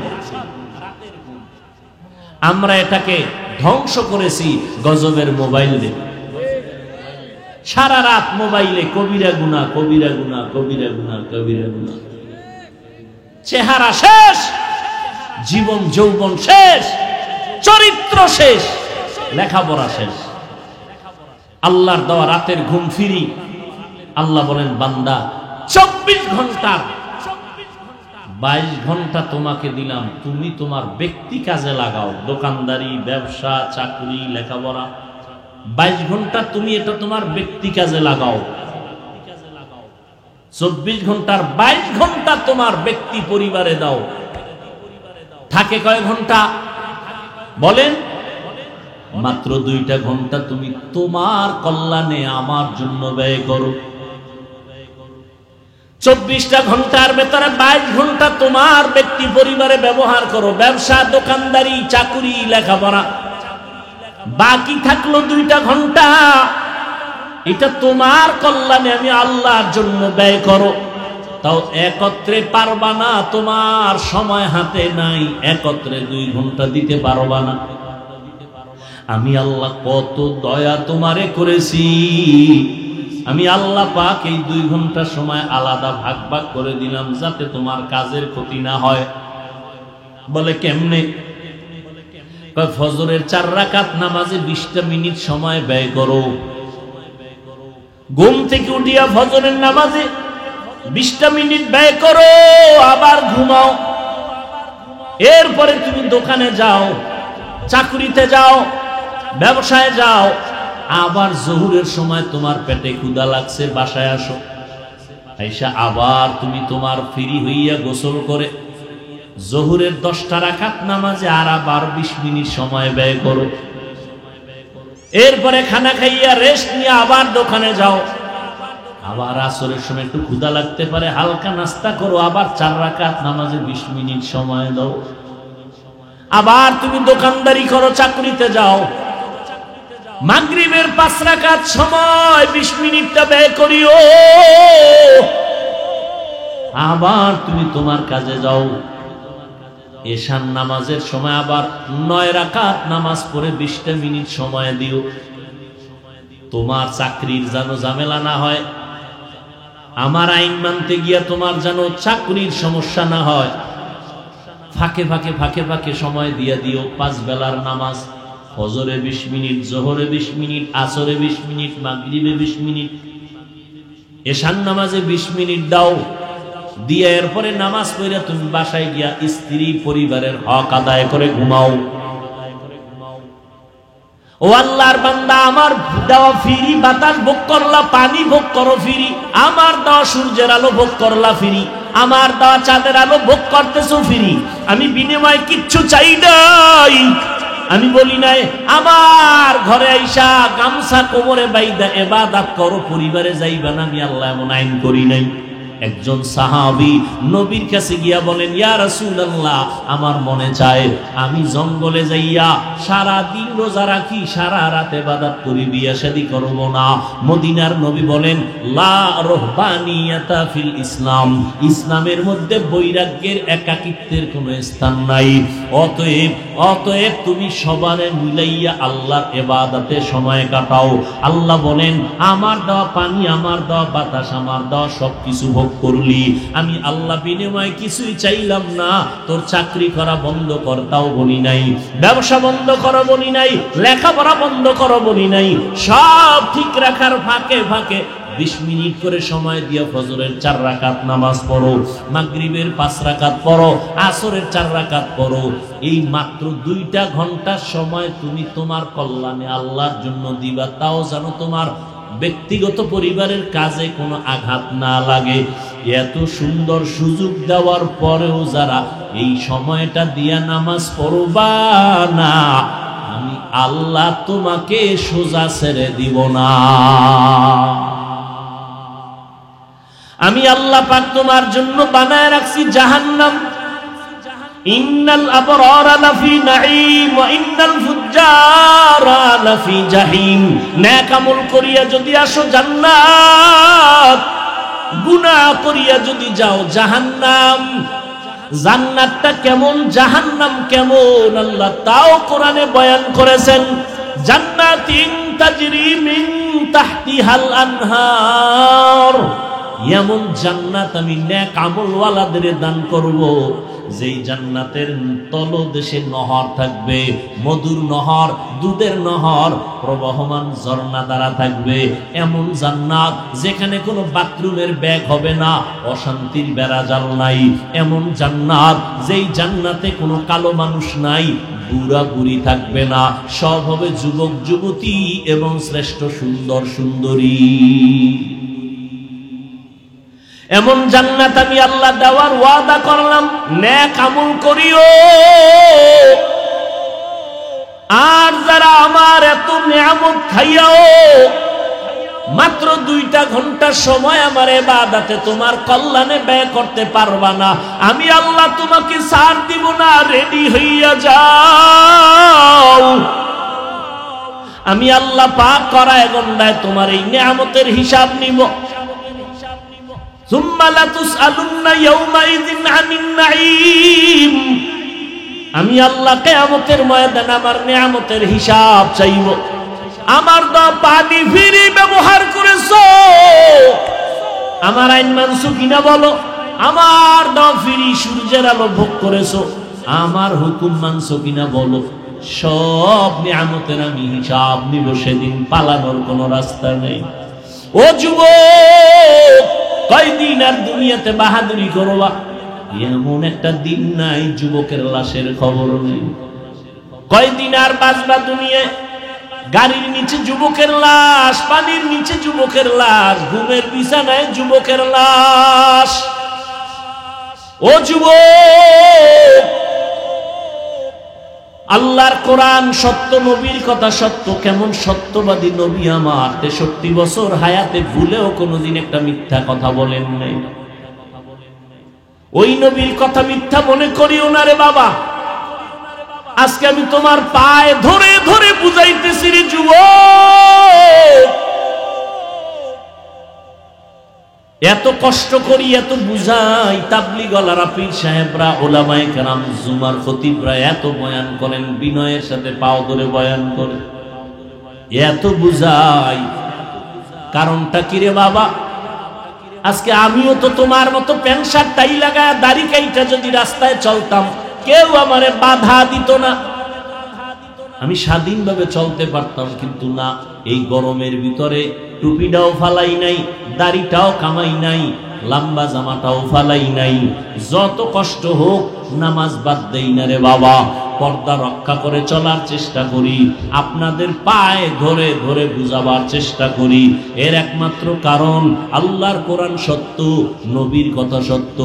A: আমরা এটাকে ধ্বংস করেছি গজবের মোবাইল দিয়ে। সারা রাত মোবাইলে কবিরা গুনাহ, কবিরা গুনাহ, কবিরা গুনাহ, কবিরা গুনাহ। চেহারা শেষ, জীবন যৌবন শেষ, চরিত্র শেষ, লেখাপড়া শেষ। আল্লাহর দেওয়া রাতের ঘুম ফ্রি। আল্লাহ বলেন, বান্দা 24 ঘন্টার 22 ঘন্টা তোমাকে দিলাম, তুমি তোমার ব্যক্তি কাজে লাগাও। দোকানদারি, ব্যবসা, চাকরি, লেখাপড়া। 22 ঘন্টা তুমি এটা তোমার ব্যক্তি কাজে লাগাও। 24 ঘন্টার 22 ঘন্টা তোমার ব্যক্তি পরিবারে দাও। থাকে কয় ঘন্টা বলেন? মাত্র 2টা ঘন্টা তুমি তোমার কল্যাণে আমার জন্য ব্যয় করো। 24টা ঘন্টার ভেতরে 22 ঘন্টা তোমার ব্যক্তি পরিবারে ব্যবহার করো, ব্যবসা, দোকানদারি, চাকুরি, লেখাপড়া। বাকি থাকলো 2টা ঘন্টা, এটা তোমার কল্যাণে আমি আল্লাহর জন্য ব্যয় করো। তাও একত্রে পারবা না, তোমার সময় হাতে নাই, একত্রে 2 ঘন্টা দিতে পারবা না। আমি আল্লাহ কত দয়া তোমারে করেছি। আমি আল্লাহ পাক এই 2 ঘন্টা সময় আলাদা ভাগ ভাগ করে দিলাম, যাতে তোমার কাজের ক্ষতি না হয়। বলে কেমনে? ফজরের 4 রাকাত নামাজে 20টা মিনিট সময় ব্যয় করো। ঘুম থেকে উঠিয়া ফজরের নামাজে 20টা মিনিট ব্যয় করো, আবার ঘুমাও। এরপরে তুমি দোকানে যাও, চাকরিতে যাও, ব্যবসায় যাও। আবার জোহরের সময় তোমার পেটে ক্ষুধা লাগছে, বাসায় আসো। আইসা আবার তুমি তোমার ফ্রি হইয়া গোসল করে জোহরের 10টা রাকাত নামাজে আর আবার 20 মিনিট সময় ব্যয় করো। এরপরে খানা খাইয়া রেস্ট নিয়ে আবার দোকানে যাও। আবার আসরের সময় একটু ক্ষুধা লাগতে পারে, হালকা নাস্তা করো, আবার 4 রাকাত নামাজে 20 মিনিট সময় দাও। আবার তুমি দোকানদারি করো, চাকরিতে যাও। মাগরিবের 5 রাকাত সময় 20 মিনিটটা ব্যয় করিও। আবার তুমি তোমার কাজে যাও। এশার নামাজের সময় আবার 9 রাকাত নামাজ পড়ে 20টা মিনিট সময় দিও। তোমার চাকরির যেন ঝামেলা না হয়, আমার আইন মানতে গিয়া তোমার যেন চাকরির সমস্যা না হয়। ফাঁকে ফাঁকে ফাঁকে ফাঁকে সময় দিয়া দিও। 5 বেলার নামাজ, ফজরে 20 মিনিট, জোহরে 20 মিনিট, আসরে 20 মিনিট, মাগরিবে 20 মিনিট। এশার নামাজে 20 মিনিট দাও, দিয়ে এরপরে নামাজ পড়ে তুমি বাসায় গিয়া স্ত্রী পরিবারের হক আদায় করে ঘুমাও। ও আল্লাহর বান্দা, আমার দেওয়া ফিরি বাতাস ভোগ করলা, পানি ভোগ করো ফিরি, আমার দেওয়া সূর্যের আলো ভোগ করলা ফিরি, আমার দেওয়া চাঁদের আলো ভোগ করতেছো ফিরি। আমি বিনিময়ে কিচ্ছু চাই নাই। আমি বলি নাই আমার ঘরে আইসা গামছা কোমরে বাইদা ইবাদত করো, পরিবারে যাইবা না, আমি আল্লাহ এমন আইন করি নাই। একজন সাহাবী নবীর কাছে গিয়া বলেন, ইয়া রাসূলুল্লাহ, আমার মনে চায় আমি জঙ্গলে যাইয়া সারা দিন রোজা রাখি, সারা রাত ইবাদত করি, বিয়ে শাদী করব না। মদিনার নবী বলেন, লা রুহবানিয়াতা ফিল ইসলাম, ইসলামের মধ্যে বৈরাগ্যের একাকিত্বের কোনো স্থান নাই। অতএব তুমি সবারে মিলাইয়া আল্লাহর ইবাদতে সময় কাটাও। আল্লাহ বলেন, আমার দেওয়া পানি, আমার দেওয়া বাতাস, আমার দেওয়া সবকিছু ভোগ করলি, আমি আল্লাহ বিনিময়ে কিছুই চাইলাম না। তোর চাকরি করা বন্ধ কর, তাও বলি নাই। ব্যবসা বন্ধ করো বলি নাই। লেখাপড়া বন্ধ করো বলি নাই। সব ঠিক রাখার ফাঁকে ফাঁকে 20 মিনিট করে সময় দিয়ে ফজরের 4 রাকাত নামাজ পড়ো, মাগরিবের 5 রাকাত পড়ো, আসরের 4 রাকাত পড়ো। এই মাত্র 2টা ঘন্টার সময় তুমি তোমার কল্যাণে আল্লাহর জন্য দিবা, তাও যেন তোমার ব্যক্তিগত পরিবারের কাজে কোনো আঘাত না লাগে। এত সুন্দর সুযোগ দেওয়ার পরেও যারা এই সময়টা দিয়া নামাজ পড়বা না, আমি আল্লাহ তোমাকে সোজা ছেড়ে দিব না। আমি আল্লাহ পাক তোমার জন্য বানায় রাখছি জাহান্নাম। ইন্নাল আবরারা লাফি নাঈম ওয়া ইন্নাল ফুজ্জারা লাফি জাহিম। নেক আমল করিয়া যদি আসো জান্নাত, গুনাহ করিয়া যদি যাও জাহান্নাম। জান্নাতটা কেমন, জাহান্নাম কেমন, আল্লাহ তাও কোরআনে বয়ান করেছেন। জান্নাতিন তাজরি মিন তাহতিহাল আনহার, এমন জান্নাত আমি নেক আমলওয়ালাদের দান করব, যেই জান্নাতের তলদেশে নহর থাকবে, মধুর নহর, দুধের নহর, প্রবাহমান ঝর্ণা দ্বারা থাকবে। এমন জান্নাত যেখানে কোনো বাথরুমের ব্যাগ হবে না, অশান্তির বেড়াজাল নাই। এমন জান্নাত, যেই জান্নাতে কোনো কালো মানুষ নাই, বুড়া বুড়ি থাকবে না, সব হবে যুবক যুবতী এবং শ্রেষ্ঠ সুন্দর সুন্দরী। এমন জান্নাত আমি আল্লাহ দেওয়ার ওয়াদা করলাম। নেক আমল করিও, আর যারা আমার এত নিয়ামত খাইয়াও মাত্র 2টা ঘন্টার সময় আমার ইবাদতে তোমার কল্যাণে ব্যয় করতে পারবা না, আমি আল্লাহ তোমাকে ছাড় দিব না। রেডি হইয়া যাও, আমি আল্লাহ পাক করায় গন্ডায় তোমার এই নিয়ামতের হিসাব নিব। সুম্মা লাতুসআলুন্না ইয়াওমাইযিন আনিন নাঈম, আমি আল্লাহ কিয়ামতের ময়দানে আমার নিয়ামতের হিসাব চাইব। আমার দেওয়া পানি ফ্রি ব্যবহার করেছো, আমার আইন মানছো কিনা বলো। আমার দেওয়া ফ্রি সূর্যের আলো ভোগ করেছো, আমার হুকুম মানছো কিনা বলো। সব নিয়ামতের আমি হিসাব নিব, সেদিন পালানোর কোনো রাস্তা নেই। ও যুবক, কয়দিন আর দুনিয়াতে বাহাদুরি করবা? এমন একটা দিন নাই যুবকের লাশের খবর নেই। কয়দিন আর বাঁচবা দুনিয়ায়? গাড়ির নিচে যুবকের লাশ, পানির নিচে যুবকের লাশ, ঘুমের বিছানায় যুবকের লাশ। ও যুবক, আল্লাহর কোরআন সত্য, নবীর কথা সত্য। কেমন সত্যবাদী নবী আমার, 63 বছর হায়াতে ভুলেও কোনোদিন একটা মিথ্যা কথা বলেন নাই। ওই নবীর কথা মিথ্যা মনে করিও না রে বাবা। আজকে আমি তোমার পায়ে ধরে ধরে বুঝাইতেছি রে যুবক, এত কষ্ট করি, এত বুঝাই, তাবলীগওয়ালারা, পীর সাহেবরা, ওলামায়ে কেরাম, জুমার খতিবরা এত বয়ান করেন, বিনয়ের সাথে পাও ধরে বয়ান করে, এত বুঝাই। কারণটা কি রে বাবা? আজকে আমিও তো তোমার মতো প্যান্ট শার্ট টাই লাগায় দাড়ি কাইটা যদি রাস্তায় চলতাম, কেউ আমারে বাধা দিত না, আমি স্বাধীনভাবে চলতে পারতাম। কিন্তু না, এই গরমের ভিতরে টুপিটাও ফালাই নাই, দাড়িটাও কামাই নাই, লম্বা জামাটাও ফালাই নাই। যত কষ্ট হোক নামাজ বাদ দেই না রে বাবা, পর্দা রক্ষা করে চলার চেষ্টা করি, আপনাদের পায়ে ধরে ধরে বুঝাবার চেষ্টা করি। এর একমাত্র কারণ আল্লাহর কোরআন সত্য, নবীর কথা সত্য।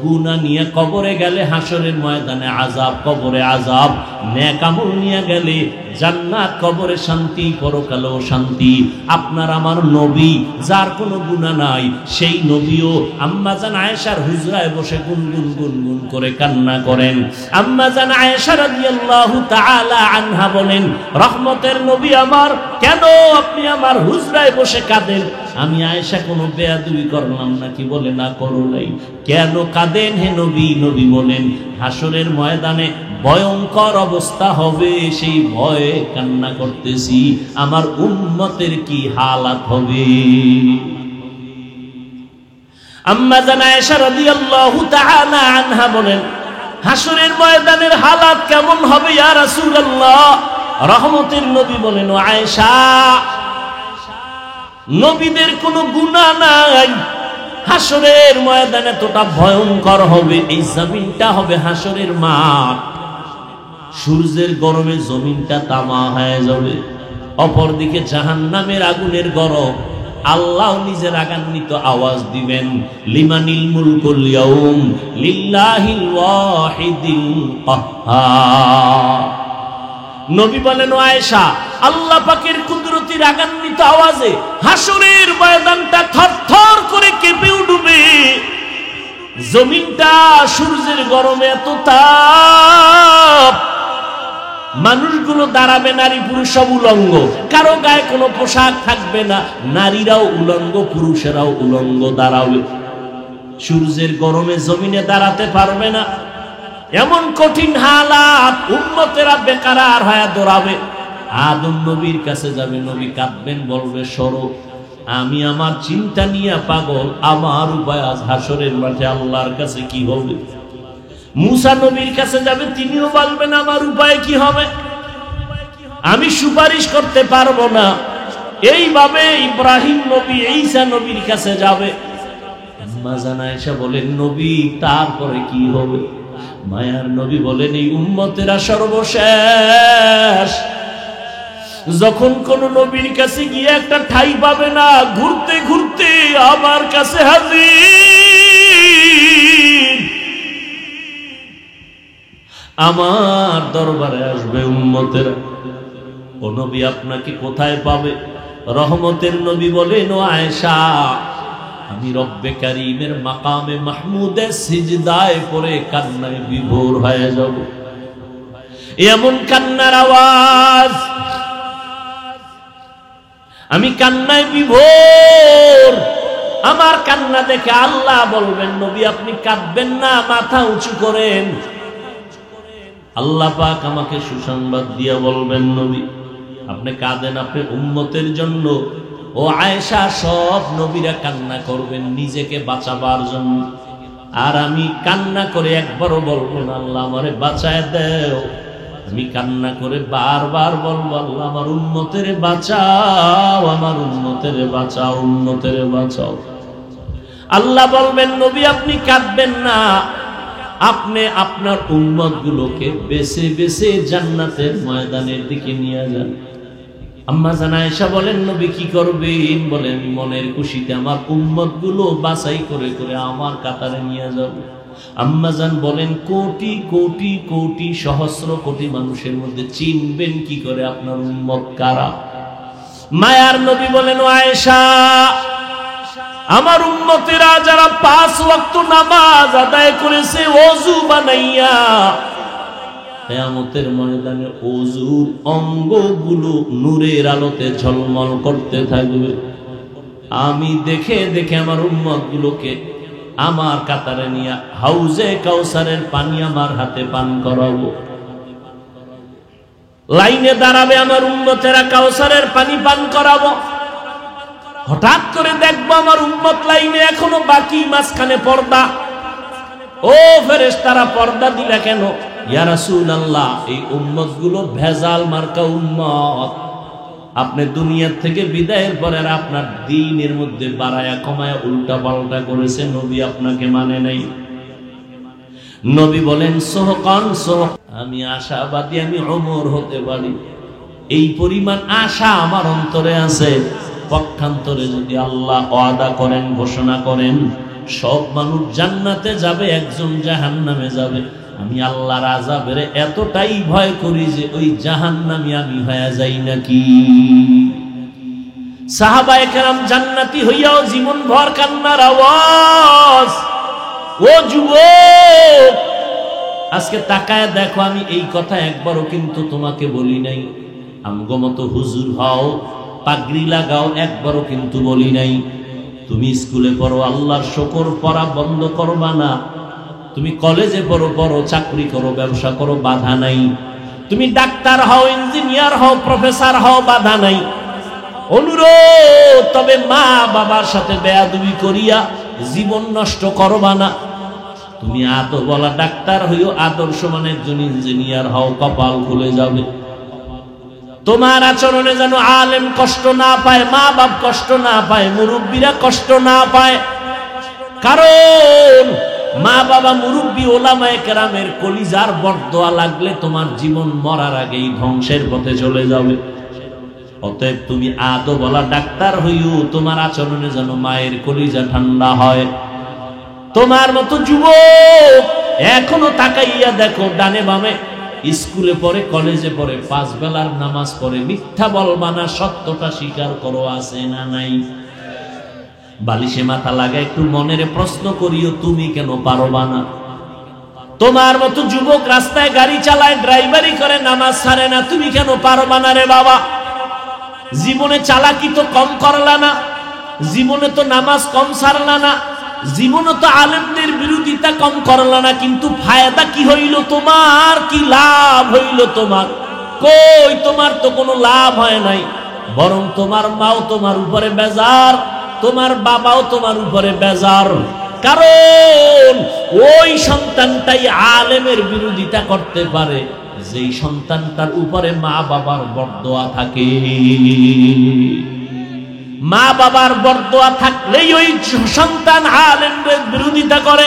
A: গুনাহ নিয়ে কবরে গেলে হাসরের ময়দানে আযাব, কবরে আযাব। নেক আমল নিয়ে গেলে জান্নাত, কবরে শান্তি, পরকালেও শান্তি। আপনার আমার নবী যার কোনো গুনাহ নাই, সেই নবীও আম্মা জান আয়েশার হুজরায় বসে গুনগুন গুনগুন করে কান্না করেন। আম্মা জান আয়েশা রাদিয়াল্লাহু তাআলা আনহা বলেন, রহমতের নবী আমার, কেন আপনি আমার হুজরায় বসে কাঁদেন? আমি আয়েশা কোনো বেয়াদবি করলাম নাকি? বলে না, করো নাই। কেন কাঁদেন হে নবী? নবী বলেন, হাসরের ময়দানে ভয়ঙ্কর অবস্থা হবে, সেই ভয়ে কান্না করতেছি, আমার উম্মতের কি হালাত হবে। আম্মা জান আয়েশা রাদিয়াল্লাহু তাআলা আনহা বলেন, হাসরের ময়দানের হালাত কেমন হবে ইয়া রাসূলুল্লাহ? রহমতের নবী বলেন, ও আয়েশা, নবীদের কোনো গুনাহ নাই, হাসরের ময়দানে এতটা ভয়ঙ্কর হবে, এই জমিনটা হবে হাসরের মাঠ, সূর্যের গরমে জমিনটা তামা হয়ে যাবে। অপরদিকে জাহান্নামের আগুনের গরম, আল্লাহ নিজের রাগান্বিত আওয়াজ দিবেন, লিমানিল মুলকুল ইয়াউম লিল্লাহিল ওয়াহিদিল কাহ্হার। নবী বলেন, ও আয়েশা, আল্লাহ পাকের কুদরতি রাগান্বিত আওয়াজে হাসরের ময়দানটা থরথর করে কেঁপে উঠবে, জমিনটা সূর্যের গরমে এত তাপ, মানুষগুলো দাঁড়াবে, নারী পুরুষ সব উলঙ্গ, কারো গায়ে কোনো পোশাক থাকবে না, নারীরাও উলঙ্গ, পুরুষেরাও উলঙ্গ দাঁড়াবে, সূর্যের গরমে জমিনে দাঁড়াতে পারবে না, এমন কঠিন হালাত, উম্মতেরা বেকারার হয়ে দৌড়াবে। আদম নবীর কাছে যাবে, নবী কাঁদবেন, বলবে, সরো, আমি আমার চিন্তা নিয়ে পাগল, আমার উপায় আজ হাসরের মাঠে আল্লাহর কাছে কি হবে। মুসা নবীর কাছে যাবে, তিনিও বলবেন, আমার উপায় কি হবে, আমি সুপারিশ করতে পারবো না। এইভাবে ইব্রাহিম নবী, ঈসা নবীর কাছে যাবে। আম্মা জান আয়েশা বলেন, নবী তারপরে কি হবে? মায়ার নবী বলেন, এই উম্মতেরা সর্বশেষ, যখন কোন নবীর কাছে গিয়ে একটা ঠাই পাবে না, ঘুরতে ঘুরতে আমার কাছে হাজির, আমার দরবারে আসবে উম্মতেরা। ও নবী, আপনাকে কোথায় পাবে? রহমতের নবী বলেন, ও আয়েশা, আমি রব্বে কারীমের মাকামে মাহমুদে সিজদায় পড়ে কান্নায় বিভোর হয়ে যাব। এমন কান্নার আওয়াজ, আমি কান্নায় বিভোর। আমার কান্না দেখে আল্লাহ বলবেন, নবী আপনি কাঁদবেন না, মাথা উঁচু করেন। আল্লাহ পাক আমাকে সুসংবাদ দিয়া বলবেন, নবী আপনি কাঁদেন, আপনি উম্মতের জন্য। ও আয়েশা, সব নবীরা কান্না করবেন নিজেকে বাঁচাবার জন্য, আর আমি কান্না করে একবারও বলবো না আল্লাহ আমারে বাঁচায় দেও। আমি কান্না করে বারবার বলবো, আল্লাহ আমার উম্মতের বাঁচাও, আমার উম্মতের বাঁচাও, উম্মতের বাঁচাও। আল্লাহ বলবেন, নবী আপনি কাঁদবেন না, আপনি আপনার উম্মত গুলোকে বেছে বেছে জান্নাতের ময়দানের দিকে নিয়ে যান। আম্মা জান আয়েশা বলেন, নবী কি করবেন? বলেন, আমি মনের খুশিতে আমার উম্মত গুলো বাছাই করে করে আমার কাতারে নিয়ে যাব। আম্মা জান বলেন, কোটি কোটি কোটি সহস্র কোটি মানুষের মধ্যে চিনবেন কি করে আপনার উম্মত কারা? মায়ার নবী বলেন, ও আয়েশা, আমার উম্মতেরা যারা 5 ওয়াক্ত নামাজ আদায় করেছে ওযু বানাইয়া, কিয়ামতের ময়দানে ওযুর অঙ্গগুলো নূরের আলোতে ঝলমল করতে থাকবে। আমি দেখে দেখে আমার উম্মতগুলোকে আমার কাতারে নিয়ে হাউজে কাউসারের পানি আমার হাতে পান করাবো। লাইনে দাঁড়াবে আমার উম্মতেরা, কাউসারের পানি পান করাবো। হঠাৎ করে দেখবো আমার উম্মত লাইনে এখনো বাকি, মাঝখানে পর্দা। ও ফেরেশতারা, পর্দা দিলা কেন? ইয়া রাসূলুল্লাহ, এই উম্মতগুলো ভেজাল মার্কা উম্মত, আপনি দুনিয়ার থেকে বিদায়ের পরে আর আপনার দ্বীনের মধ্যে বাড়ায়া কমায়া উল্টা পাল্টা করেছে, নবী আপনাকে মানে নাই। নবী বলেন সোহকান সোহক, আমি আশাবাদী, আমি ওমর হতে পারি, এই পরিমাণ আশা আমার অন্তরে আছে। পক্ষান্তরে যদি আল্লাহ ওয়াদা করেন, ঘোষণা করেন সব মানুষ জান্নাতে যাবে, একজন জাহান্নামে যাবে, আমি আল্লাহর আযাবের এতটাই ভয় করি যে ওই জাহান্নামী আমি হয়ে যাই নাকি। সাহাবায়ে কেরাম জান্নাতি হইয়াও জীবন ভর কান্নার আওয়াজ। ও যুবক, আজকে তাকায় দেখো, আমি এই কথা একবারও কিন্তু তোমাকে বলি নাই। আমগো মতো হুজুর হও, পাগড়ি লাগাও, একবারও কিন্তু বলি নাই। তুমি স্কুলে পড়ো, আল্লাহর শুকর, পড়া বন্ধ করবা না। তুমি কলেজে পড়ো, পড়ো, চাকরি করো, ব্যবসা করো, বাধা নাই। তুমি ডাক্তার হও, ইঞ্জিনিয়ার হও, প্রফেসর হও, বাধা নাই। অনুরোধ, তবে মা বাবার সাথে বেয়াদবি করিয়া জীবন নষ্ট করবা না। তুমি আদর বলা ডাক্তার হইও, আদর্শ মানে একজন ইঞ্জিনিয়ার হও, কপাল খুলে যাবে। তোমার আচরণে যেন আলেম কষ্ট না পায়, মা বাপ কষ্ট না পায়, মুরব্বীরা কষ্ট না পায়। কারণ মা বাবা, মুরব্বী, ওলামায়ে কেরামের কলিজার বরদোয়া লাগলে তোমার জীবন মরার আগেই ধ্বংসের পথে চলে যাবে। অতএব তুমি আদো বলা ডাক্তার হইও, তোমার আচরণে যেন মায়ের কলিজা ঠান্ডা হয়। তোমার মতো যুবক এখনো তাকাইয়া দেখো, ডানে বামে স্কুলে পড়ে, কলেজে পড়ে, 5 বেলার নামাজ পড়ে, মিথ্যা বলবা না, সত্যটা স্বীকার করো, আছে না নাই? বালিশে মাথা লাগা একটু মনের প্রশ্ন করিও, তুমি কেন পারবা না? তোমার মতো যুবক রাস্তায় গাড়ি চালায়, ড্রাইভারি করে, নামাজ ছাড়ে না, তুমি কেন পারবা না রে বাবা? জীবনে চালাকি তো কম করলা না, জীবনে তো নামাজ কম ছাড়লা না, জীবনে তো আলেমদের বিরোধিতা কম করলা না, কিন্তু ফায়দা কি হইল তোমার? কি লাভ হইল তোমার? কই, তোমার তো কোনো লাভ হয় নাই, বরং তোমার মাও তোমার উপরে বেজার, তোমার বাবাও তোমার উপরে বেজার। কারণ ওই সন্তানটাই আলেমের বিরোধিতা করতে পারে যেই সন্তানটার উপরে মা বাবার বরদোয়া থাকে। মা বাবার বরদোয়া থাকলেই ওই সন্তান আলেমের বিরোধিতা করে,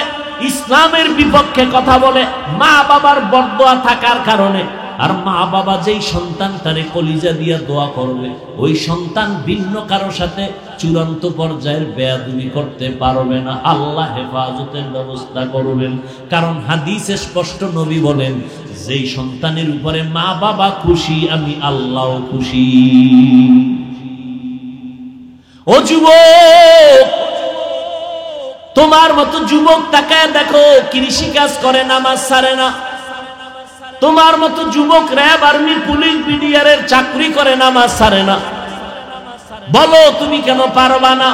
A: ইসলামের বিপক্ষে কথা বলে, মা বাবার বরদোয়া থাকার কারণে। আর মা বাবা যেই সন্তানটারে কলিজা দিয়া দোয়া করবে, ওই সন্তান ভিন্ন কারোর সাথে চূড়ান্ত পর্যায়ের বেয়াদবি করতে পারবে না। আল্লাহ হেফাজতের ব্যবস্থা করবেন। কারণ হাদিসে স্পষ্ট নবী বলেন, যেই সন্তানের উপরে মা বাবা খুশি, আমি আল্লাহ খুশি। ও যুবক, তোমার মতো যুবক তাকায় দেখো, কৃষি কাজ করে, নামাজ ছাড়ে না। তোমার মতো যুবক র্যাব, আর্মি, পুলিশ, বিডিআরের চাকরি করে, নামাজ ছাড়ে না। বলো তুমি কেন পারবা না?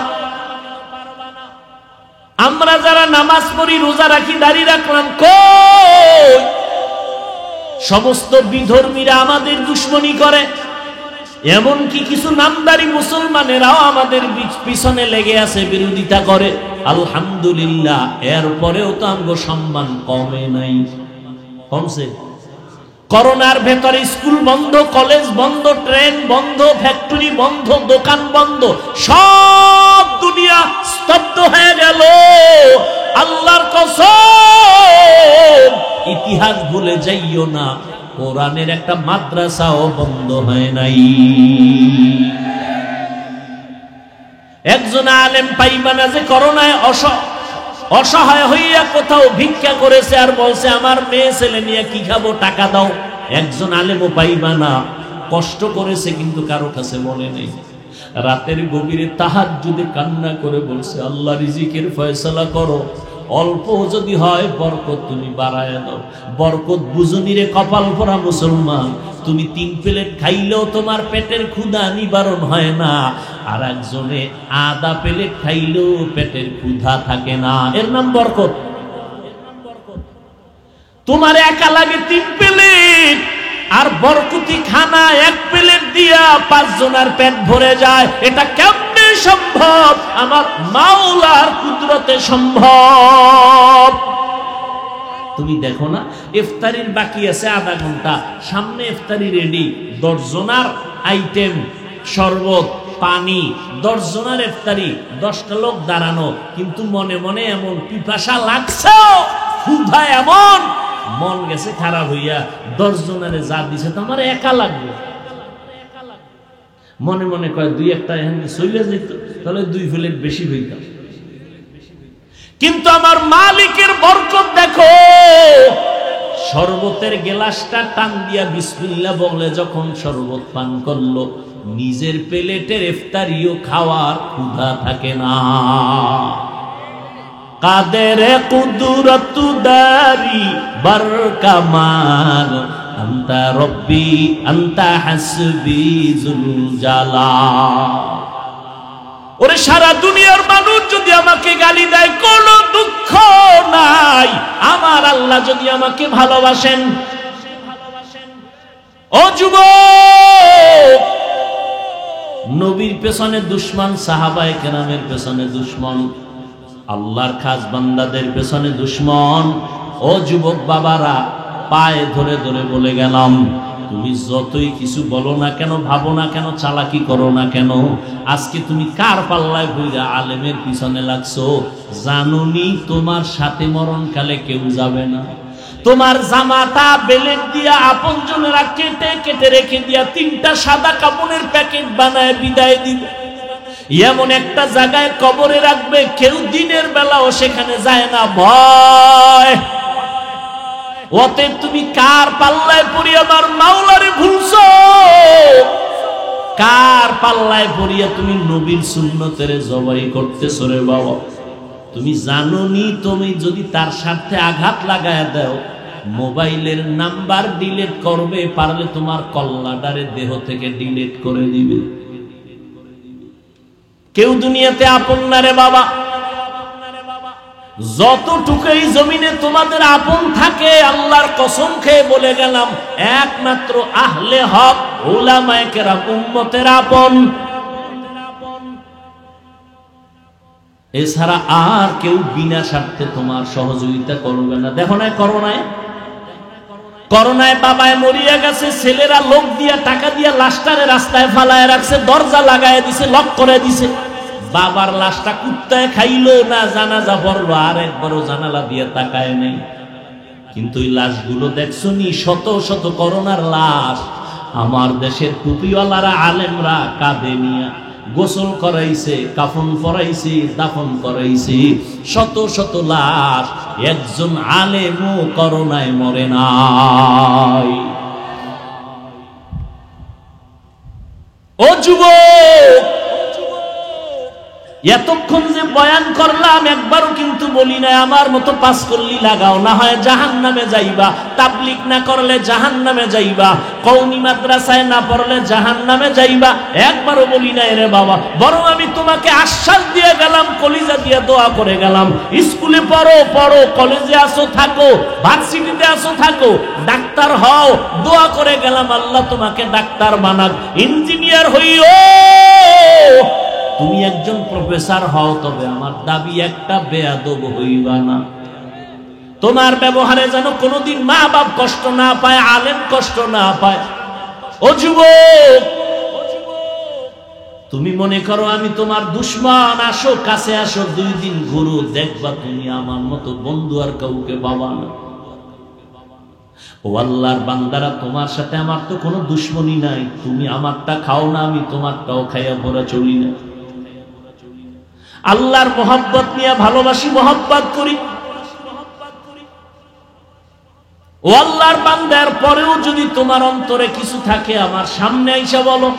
A: আমরা যারা নামাজ পড়ি, রোজা রাখি, দাড়ি রাখলাম, কই? সমস্ত বিধর্মীরা আমাদের দুশ্মনী করে, এমনকি কিছু নামদারি মুসলমানেরাও আমাদের পিছনে লেগে আছে, বিরোধিতা করে। আলহামদুলিল্লাহ, এরপরেও তো আমগো সম্মান কমে নাই, কমছে। করোনার ভেতরে স্কুল বন্ধ, কলেজ বন্ধ, ট্রেন বন্ধ, ফ্যাক্টরি বন্ধ, দোকান বন্ধ, সব দুনিয়া স্তব্ধ হয়ে গেল। আল্লাহর কসম, ইতিহাস ভুলে যাইও না, কোরআনের একটা মাদ্রাসাও বন্ধ হয় নাই। একজন আলেম পাইবা না যে করোনায় অসহায় হইয়া কোথাও ভিক্ষা করেছে আর বলছে আমার মেয়ে ছেলে নিয়ে কি খাবো, টাকা দাও। একজন আলেমও পাইবা না কষ্ট করেছে কিন্তু কারো কাছে বলে নেই। রাতের গভীরে তাহাজ্জুদে কান্না করে বলছে, আল্লাহ রিজিকের ফয়সালা করো, অল্প যদি হয় বরকত তুমি বাড়ায় দাও। বরকত বুঝুনি রে কপাল ভরা মুসলমান, তুমি 3 প্লেট খাইলেও তোমার পেটের ক্ষুধা নিবারণ হয় না, আর একজনে আধা প্লেট খাইলেও পেটের ক্ষুধা থাকে না, এর নাম বরকত। তোমার একা লাগে 3 প্লেট, আর বরকতি খানা 1 প্লেট দিয়া 5 জনের পেট ভরে যায়। এটা কেমনে সম্ভব? আমার মাওলার কুদরতে সম্ভব। তুমি দেখো না, ইফতারির বাকি আছে আধা ঘন্টা, সামনে ইফতারি রেডি, 10 জনার আইটেম, শরবত, পানি, 10 জনের ইফতারি, 10টা লোক দাঁড়ানো, কিন্তু মনে মনে এমন পিপাসা লাগছে, ক্ষুধা এমন, মন গেছে খারাপ হইয়া 10 জনের যা দিছে তো আমার একা লাগবে। মনে মনে কয় 2-1টা এখানে চলে যেত, তাহলে 2 প্লেট বেশি হইতাম। কিন্তু আমার মালিকের বরকত দেখো, শরবতের গ্লাসটা টান দিয়া বিসমিল্লাহ বলে যখন শরবত পান করলো, নিজের প্লেটের ইফতারিও খাওয়ার ক্ষুধা থাকে না। কাদের কুদরত দারি বরকামাল, আনতা রব্বি আনতা হাসবি জুল জালাল। ওরে সারা দুনিয়ার মানুষ যদি আমাকে গালি দেয়, কোনো দুঃখ নাই, আমার আল্লাহ যদি আমাকে ভালোবাসেন। ও যুবক, নবীর পেছনে দুশমন, সাহাবায়ে কেরামের পেছনে দুশমন, আল্লাহর খাস বান্দাদের পেছনে দুশমন। ও যুবক বাবারা, পায়ে ধরে ধরে বলে গেলাম, তুমি যতই কিছু বলো না কেন, ভাবো না কেন, চালাকি করো না কেন, আজকে তুমি কার পাল্লায় বইরা আলেমের পিছনে লাগছো? জানুনি তোমার সাথে মরণকালে কেউ যাবে না। তোমার জামাটা বেলেট দিয়া আপনজনেরা কেটে কেটে রেখে দিয়া 3টা সাদা কাপড়ের প্যাকেট বানায় বিদায় দিবে, এমন একটা জায়গায় কবরে রাখবে, কেউ দিনের বেলাও সেখানে যায় না, ভয়। অতএব তুমি কার পাল্লায় পড়ি আমার মাওলারে ভুলছো? কার পাল্লায় পড়িয়া তুমি নবীর সুন্নতের জবাই করতেছো রে বাবা? তুমি জানোনি তুমি যদি তার সাথে আঘাত লাগায় দাও, মোবাইলের নাম্বার ডিলিট করবে, পারলে তোমার কল্লাটারে দেহ থেকে ডিলিট করে দিবে। কেউ দুনিয়াতে আপন না রে বাবা। যতটুকুই জমিনে তোমাদের আপন থাকে, আল্লাহর কসম খেয়ে বলে গেলাম, একমাত্র আহলে হক উলামায়ে কেরাম উম্মতের আপন, এছাড়া আর কেউ বিনা স্বার্থে তোমার সহযোগিতা করবে না। দেখো না করোনায় বাবায় মরিয়া গেছে, ছেলেরা লোক দিয়া টাকা দিয়া লাশটারে রাস্তায় ফালায় রাখছে, দরজা লাগায় দিছে, লক করে দিছে। বাবার লাশটা কুত্তায় খাইলো না, জানাজা পড়লো, আর একবারও জানালা দিয়ে তাকায় নেই। কিন্তু এই লাশগুলো দেখছো নি, শত শত করোনার লাশ, আমার দেশের টুপিওয়ালারা আলেমরা কাঁধে নিয়া গোসল করাইছে, কাফন পরাইছে, দাফন করাইছে, শত শত লাশ, একজন আলেমও করোনায় মরে নাই। ও যুবক, এতক্ষণ যে বয়ান করলাম, একবারও কিন্তু বলি না আমার মতো 5 কল্লি লাগাও, না হয় জাহান্নামে যাইবা, তাবলীগ না করলে জাহান্নামে যাইবা, কওমি মাদ্রাসায় না পড়লে জাহান্নামে যাইবা, একবারও বলি না রে বাবা। বরং আমি তোমাকে আশ্বাস দিয়ে গেলাম, কলিজা দিয়ে দোয়া করে গেলাম, স্কুলে পড়ো, কলেজে আসো থাকো, ভার্সিটিতে আসো থাকো, ডাক্তার হও, দোয়া করে গেলাম আল্লাহ তোমাকে ডাক্তার বানাক, ইঞ্জিনিয়ার হইও, তুমি একজন প্রফেসর হও, তবে আমার দাবি একটা, বেয়াদব হইবা না। তোমার ব্যবহারে যেন কোনোদিন মা বাপ কষ্ট না পায়, আলেম কষ্ট না পায়। ও যুবক, তুমি মনে করো আমি তোমার দুশমন, আসো কাছে আসো, 2 দিন ঘুরো, দেখবা তুমি আমার মতো বন্ধু আর কাউকে পাবা না। ও আল্লাহর বান্দারা, তোমার সাথে আমার তো কোনো দুশমনি নাই, তুমি আমারটা খাও না, আমি তোমারটাও খাইয়া পড়া চলি না। আল্লাহর মোহাব্বত নিয়ে ভালোবাসি, মোহাব্বত করি। ও আল্লাহর বান্দার পরেও যদি তোমার অন্তরে কিছু থাকে, আমার সামনে আইসা বলো।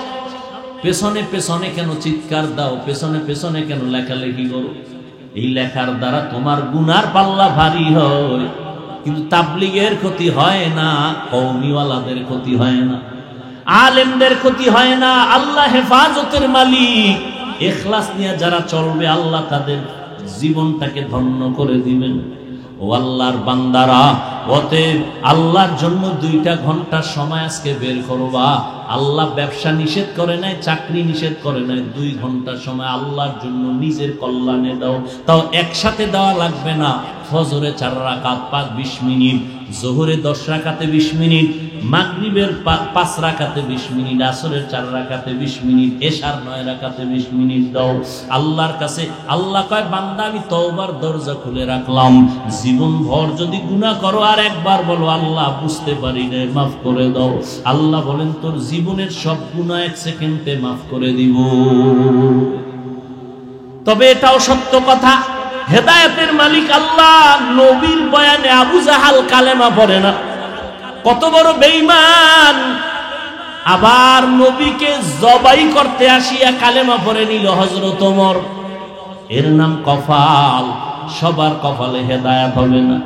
A: পেছনে পেছনে কেন চিৎকার দাও? পেছনে পেছনে কেন লেখালেখি করো? এই লেখার দ্বারা তোমার গুনার পাল্লা ভারী হয়, কিন্তু তাবলীগের ক্ষতি হয় না, কওমিওয়ালাদের ক্ষতি হয় না, আলেমদের ক্ষতি হয় না। আল্লাহ হেফাজতের মালিক। ইখলাস নিয়ে যারা চলবে, আল্লাহ তাদের জীবনটাকে ধন্য করে দিবেন। ও আল্লাহর বান্দারা, অতএব আল্লাহর জন্য 2টা ঘন্টার সময় আজকে বের করবা। আল্লাহ ব্যবসা নিষেধ করে নাই, চাকরি নিষেধ করে নাই, 2 ঘন্টার সময় আল্লাহর জন্য নিজের কল্যাণে দাও। তাও একসাথে দেওয়া লাগবে না, ফজরে 4 রাকাত 5-20 মিনিট, জোহরে 10 রাকাতে 20 মিনিট, মাগরিবের 5 রাকাতে 20 মিনিট, আসরের 4 রাকাতে 20 মিনিট, এশার 9 রাকাতে 20 মিনিট দাও আল্লাহর কাছে। আল্লাহ কয় বান্দা আমি তওবার দরজা খুলে রাখলাম, জীবন ভর যদি গুনাহ করো আর একবার বলো আল্লাহ বুঝতে পারি না মাফ করে দাও, আল্লাহ বলেন তোর জীবনের সব গুনাহ 1 সেকেন্ডে মাফ করে দিব। তবে এটাও সত্য কথা, হেদায়েতের মালিক আল্লাহ। নবীর বয়ানে আবু জাহাল কালেমা পড়ে না, কত বড় বেঈমান। আবার নবীকে জবাই করতে আসিয়া কালেমা পড়ে নিল হযরত ওমর। এর নাম কপাল। সবার কপালে হেদায়েত হবে না।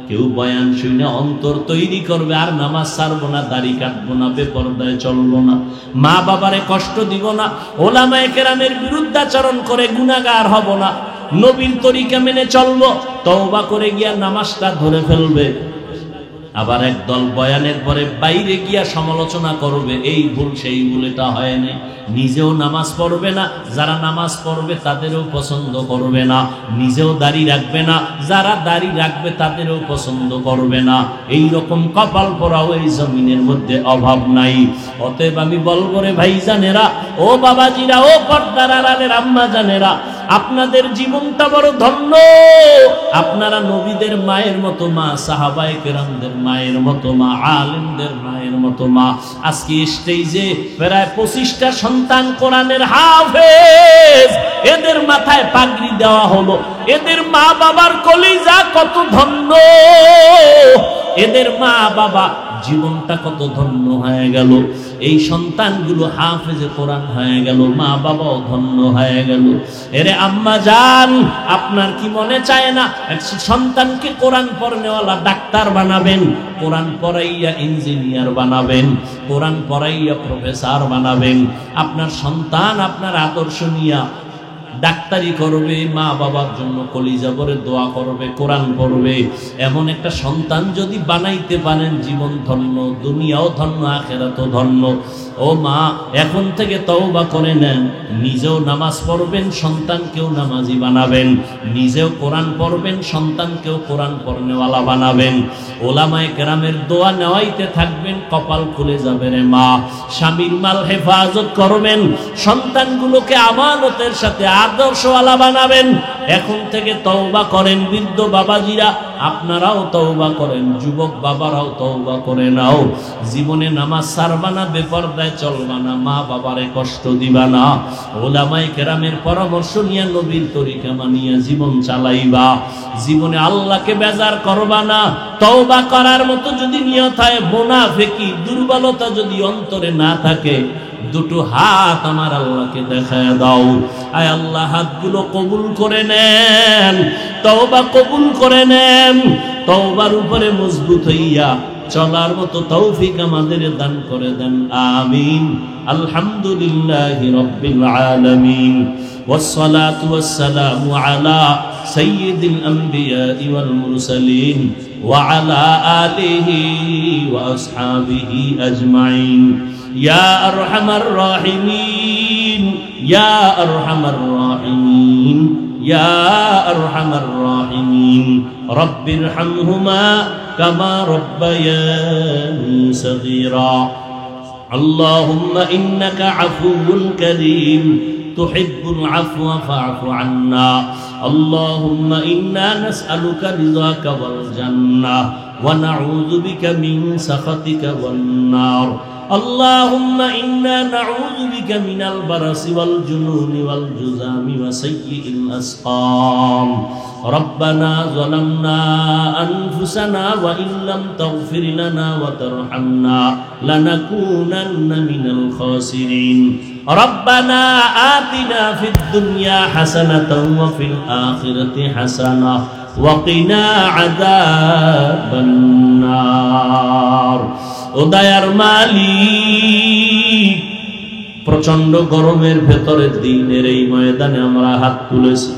A: কেউ বয়ান শুনে অন্তর তৈরি করবে আর নামাজ ছাড়বো না, দাড়ি কাটবো না, বেপরদায় চলবো না, মা বাবারে কষ্ট দিব না, ওলামায়ে কেরামের বিরুদ্ধাচরণ করে গুনাহগার হব না, নবীর তরিকা মেনে চলবো, তওবা করে গিয়া নামাজটা ধরে ফেলবে। আবার একদল বয়ানের পরে বাইরে গিয়া সমালোচনা করবে, এই ভুল সেই ভুল, এটা হয় না। নিজেও নামাজ পড়বে না, যারা নামাজ পড়বে তাদেরও পছন্দ করবে না, নিজেও দাড়ি রাখবে না, যারা দাড়ি রাখবে তাদেরও পছন্দ করবে না। এই রকম কপাল পোড়াও এই জমিনের মধ্যে অভাব নাই। অতএব আমি বলবো রে ভাইজানেরা, ও বাবাজিরা, ও পর্দার আড়ালের আম্মা জানেরা, আপনাদের জীবনটা বড় ধন্য। আপনারা নবীদের মায়ের মতো মা, সাহাবায়ে কেরামদের মায়ের মতো মা, আলেমদের মায়ের মতো মা। আজকে স্টেজে প্রায় 25টা সন্তান কোরআনের হাফেজ, এদের মাথায় পাগড়ি দেওয়া হলো। এদের মা বাবার কলিজা কত ধন্য, এদের মা বাবা জীবনটা কত ধন্য হয়ে গেল। এই সন্তানগুলো হাফেজে কোরআন হয়ে গেল, মা বাবাও ধন্য হয়ে গেল। এরে আম্মা জান, আপনার কি মনে চায় না সন্তানকে কোরআন পড়নেওয়ালা ডাক্তার বানাবেন, কোরআন পড়াইয়া ইঞ্জিনিয়ার বানাবেন, কোরআন পড়াইয়া প্রফেসর বানাবেন? আপনার সন্তান আপনার আদর্শ নিয়া ডাক্তারি করবে, মা বাবার জন্য কলিজা ভরে দোয়া করবে, কোরআন পড়বে। এমন একটা সন্তান যদি বানাইতে পারেন, জীবন ধন্য, দুনিয়াও ধন্য, আখিরাতও ধন্য। ও মা, এখন থেকে তওবা করে নেন, নিজেও নামাজ পড়বেন, সন্তানকেও নামাজি বানাবেন, নিজেও কোরআন পড়বেন, সন্তানকেও কোরআন পড়নেওয়ালা বানাবেন। ওলামায়ে কেরামের দোয়া নেওয়াইতে থাকবেন, কপাল খুলে যাবে রে মা। স্বামীর মাল হেফাজত করবেন, সন্তানগুলোকে আমানতের সাথে আদর্শওয়ালা বানাবেন। এখন থেকে তওবা করেন। বৃদ্ধ বাবাজিরা আপনারাও তওবা করেন, যুবক বাবারাও তওবা করে নাও। জীবনে নামাজ ছাড়বা না, বেপরদায় চলবা না, মা বাবারে কষ্ট দিবা না। ওলামায়ে কেরামের পরামর্শ নিয়ে নবীর তরিকা মানিয়া জীবন চালাইবা। জীবনে আল্লাহকে বেজার করবা না। তওবা করার মতো যদি নিয়ত হয়, মুনাফিকি দুর্বলতা যদি অন্তরে না থাকে, দুটো হাত আমার আল্লাহকে দেখায় দাও। আয় আল্লাহ, হাতগুলো কবুল করে নেন, তওবা কবুল করে নেন। তওবার উপরে মজবুত হইয়া চলার মতো তৌফিক আমাদের দান করে দেন, আমিন। আলহামদুলিল্লাহি রাব্বিল আলামিন, ওয়াসসালাতু ওয়াসসালামু আলা সাইয়্যিদিল আমবিয়াই ওয়াল মুরসালিন ওয়া আলা আলিহি ওয়া আসহাবিহি আজমাইন। ইয়া আরহামার রাহিমিন, ইয়া আরহামার রাহিমিন, ইয়া আরহামার রাহিমিন। রব্বিরহামহুমা কামা রব্বায়ানি সগীরা। আল্লাহুম্মা ইন্নাকা আফুউন কারীম তুহিব্বুল আফওয়া ফা'ফু আন্না। আল্লাহুম্মা ইন্না নাসআলুকা রিযাকা ওয়াল জান্নাহ ওয়া নাউযু বিকা মিন সাখাতিকা ওয়ান নার। اللهم إنا نعوذ بك من البرص والجنون والجذام وسيء الأسقام. ربنا ظلمنا أنفسنا وإن لم تغفر لنا وترحمنا لنكونن من الخاسرين. ربنا آتنا في الدنيا حسنة وفي الآخرة حسنة وقنا عذاب النار. ও দয়ার মালিক, প্রচন্ড গরমের ভেতরে দিনের এই ময়দানে আমরা হাত তুলেছি,